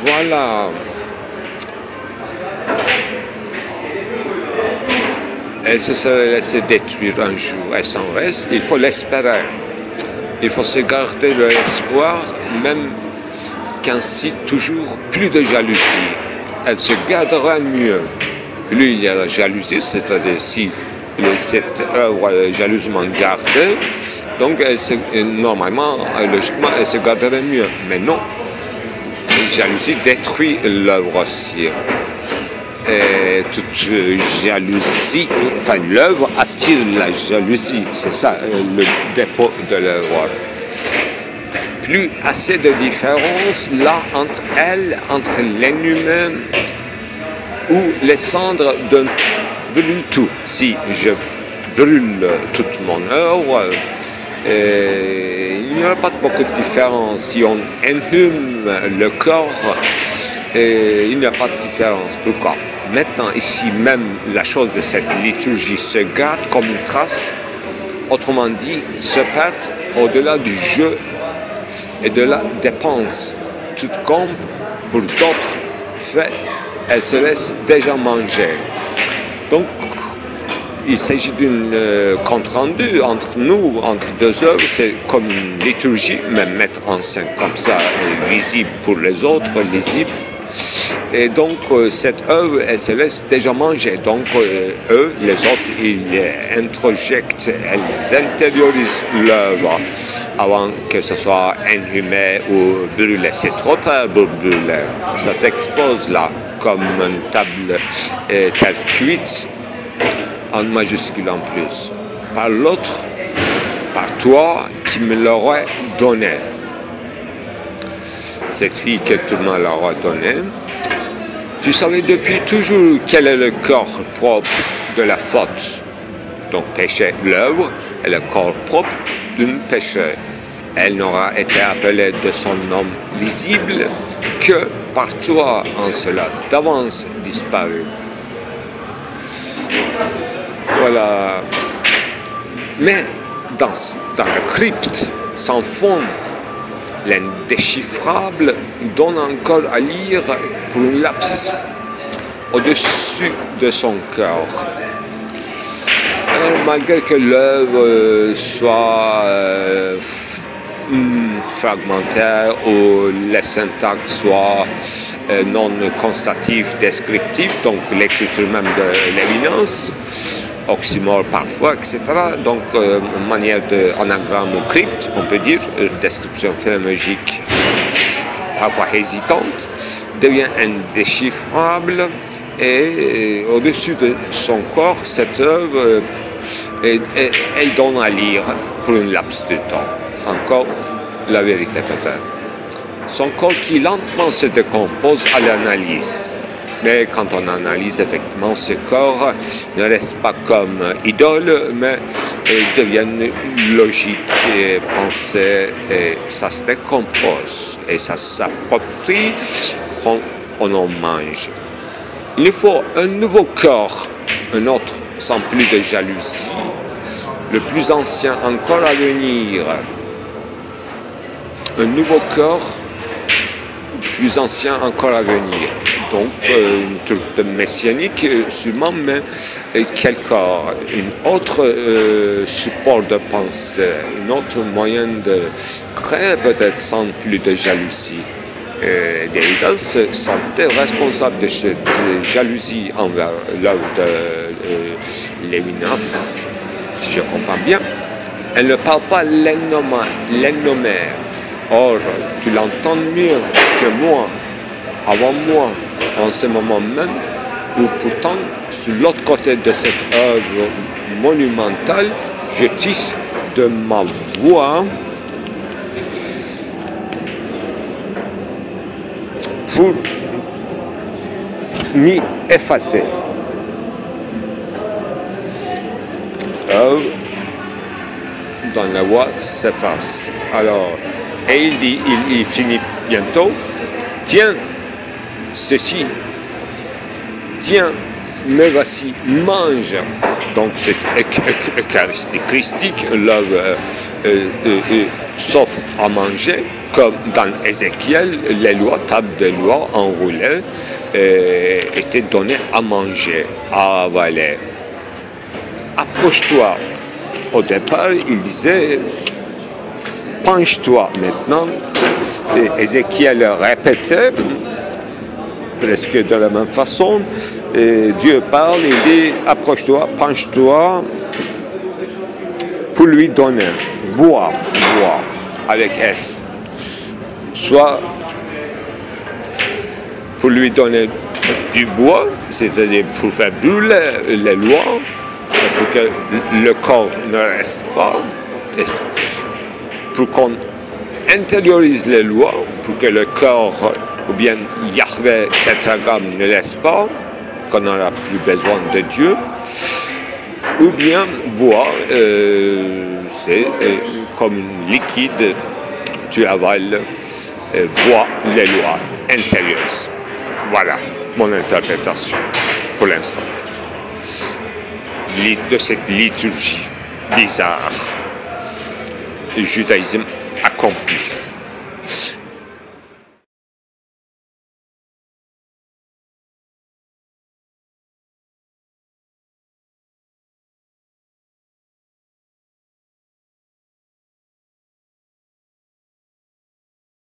Voilà. Elle se serait laissée détruire un jour et s'en reste. Il faut l'espérer. Il faut se garder l'espoir, même qu'ainsi toujours plus de jalousie. Elle se gardera mieux. Plus il y a la jalousie, c'est-à-dire si cette œuvre est jalousement gardée, donc normalement, logiquement, elle se garderait mieux. Mais non, la jalousie détruit l'œuvre aussi. Et toute jalousie, enfin l'œuvre attire la jalousie, c'est ça le défaut de l'œuvre. Plus assez de différence là entre elle, entre l'ennemi ou les cendres brûlent tout. Si je brûle toute mon œuvre, il n'y aura pas beaucoup de différence. Si on inhume le corps, il n'y a pas de différence. Pourquoi? Maintenant, ici même, la chose de cette liturgie se garde comme une trace, autrement dit, se perd au-delà du jeu et de la dépense. Tout comme pour d'autres faits, elle se laisse déjà manger. Donc, il s'agit d'un compte-rendu entre nous, entre deux œuvres, c'est comme une liturgie, mais mettre en scène comme ça, visible pour les autres, lisible. Et donc, cette œuvre, elle se laisse déjà manger. Donc, eux, les autres, ils introjectent, elles intériorisent l'œuvre avant que ce soit inhumé ou brûlé. C'est trop tard pour brûler. Ça s'expose là, comme une table terre cuite, en majuscule en plus. Par l'autre, par toi, qui me l'aurait donné. Cette fille que tout le monde leur a donnée, tu savais depuis toujours quel est le corps propre de la faute. Donc péché, l'œuvre, est le corps propre d'un péché. Elle n'aura été appelée de son nom lisible que par toi, en cela d'avance disparu. Voilà. Mais dans le crypte, sans fond, l'indéchiffrable donne encore à lire pour une laps au-dessus de son cœur. Alors, malgré que l'œuvre soit fragmentaire ou les syntaxes soient non constatifs, descriptifs, donc l'écriture même de Lévinas, oxymore parfois, etc. Donc, une manière d'anagramme ou crypte, on peut dire, description phénoménologique parfois hésitante, devient indéchiffrable et au-dessus de son corps, cette œuvre, elle donne à lire pour une laps de temps. Encore la vérité peut-être. Son corps qui lentement se décompose à l'analyse. Mais quand on analyse effectivement ce corps, ne reste pas comme idole, mais devient logique et pensée, et ça se décompose, et ça s'approprie quand on en mange. Il faut un nouveau corps, un autre sans plus de jalousie, le plus ancien encore à venir. Un nouveau corps, plus ancien encore à venir. Donc, un truc de messianique, sûrement, mais quel corps? Une autre support de pensée, un autre moyen de créer peut-être sans plus de jalousie. Derrida se sentait responsable de cette jalousie envers l'œuvre de Lévinas, si je comprends bien. Elle ne parle pas l'ennomé. Or, tu l'entends mieux que moi, avant moi, en ce moment même, où pourtant, sur l'autre côté de cette œuvre monumentale, je tisse de ma voix pour m'y effacer. Dans la voix s'efface. Alors, et il dit, il finit bientôt, tiens, ceci, tiens, me voici, mange. Donc c'est eucharistique, l'œuvre s'offre à manger, comme dans Ézéchiel, les lois, table de loi enroulées, étaient données à manger, à avaler. Approche-toi. Au départ, il disait, penche-toi. Maintenant, Ézéchiel répétait, presque de la même façon, et Dieu parle, il dit, approche-toi, penche-toi, pour lui donner, bois, avec S. Soit pour lui donner du bois, c'est-à-dire pour faire brûler les lois, pour que le corps ne reste pas, pour qu'on intériorise les lois, pour que le corps, ou bien Yahvé tétragramme ne laisse pas, qu'on n'aura plus besoin de Dieu, ou bien bois, c'est comme un liquide, tu avales, bois les lois intérieures. Voilà mon interprétation pour l'instant de cette liturgie bizarre du judaïsme accompli.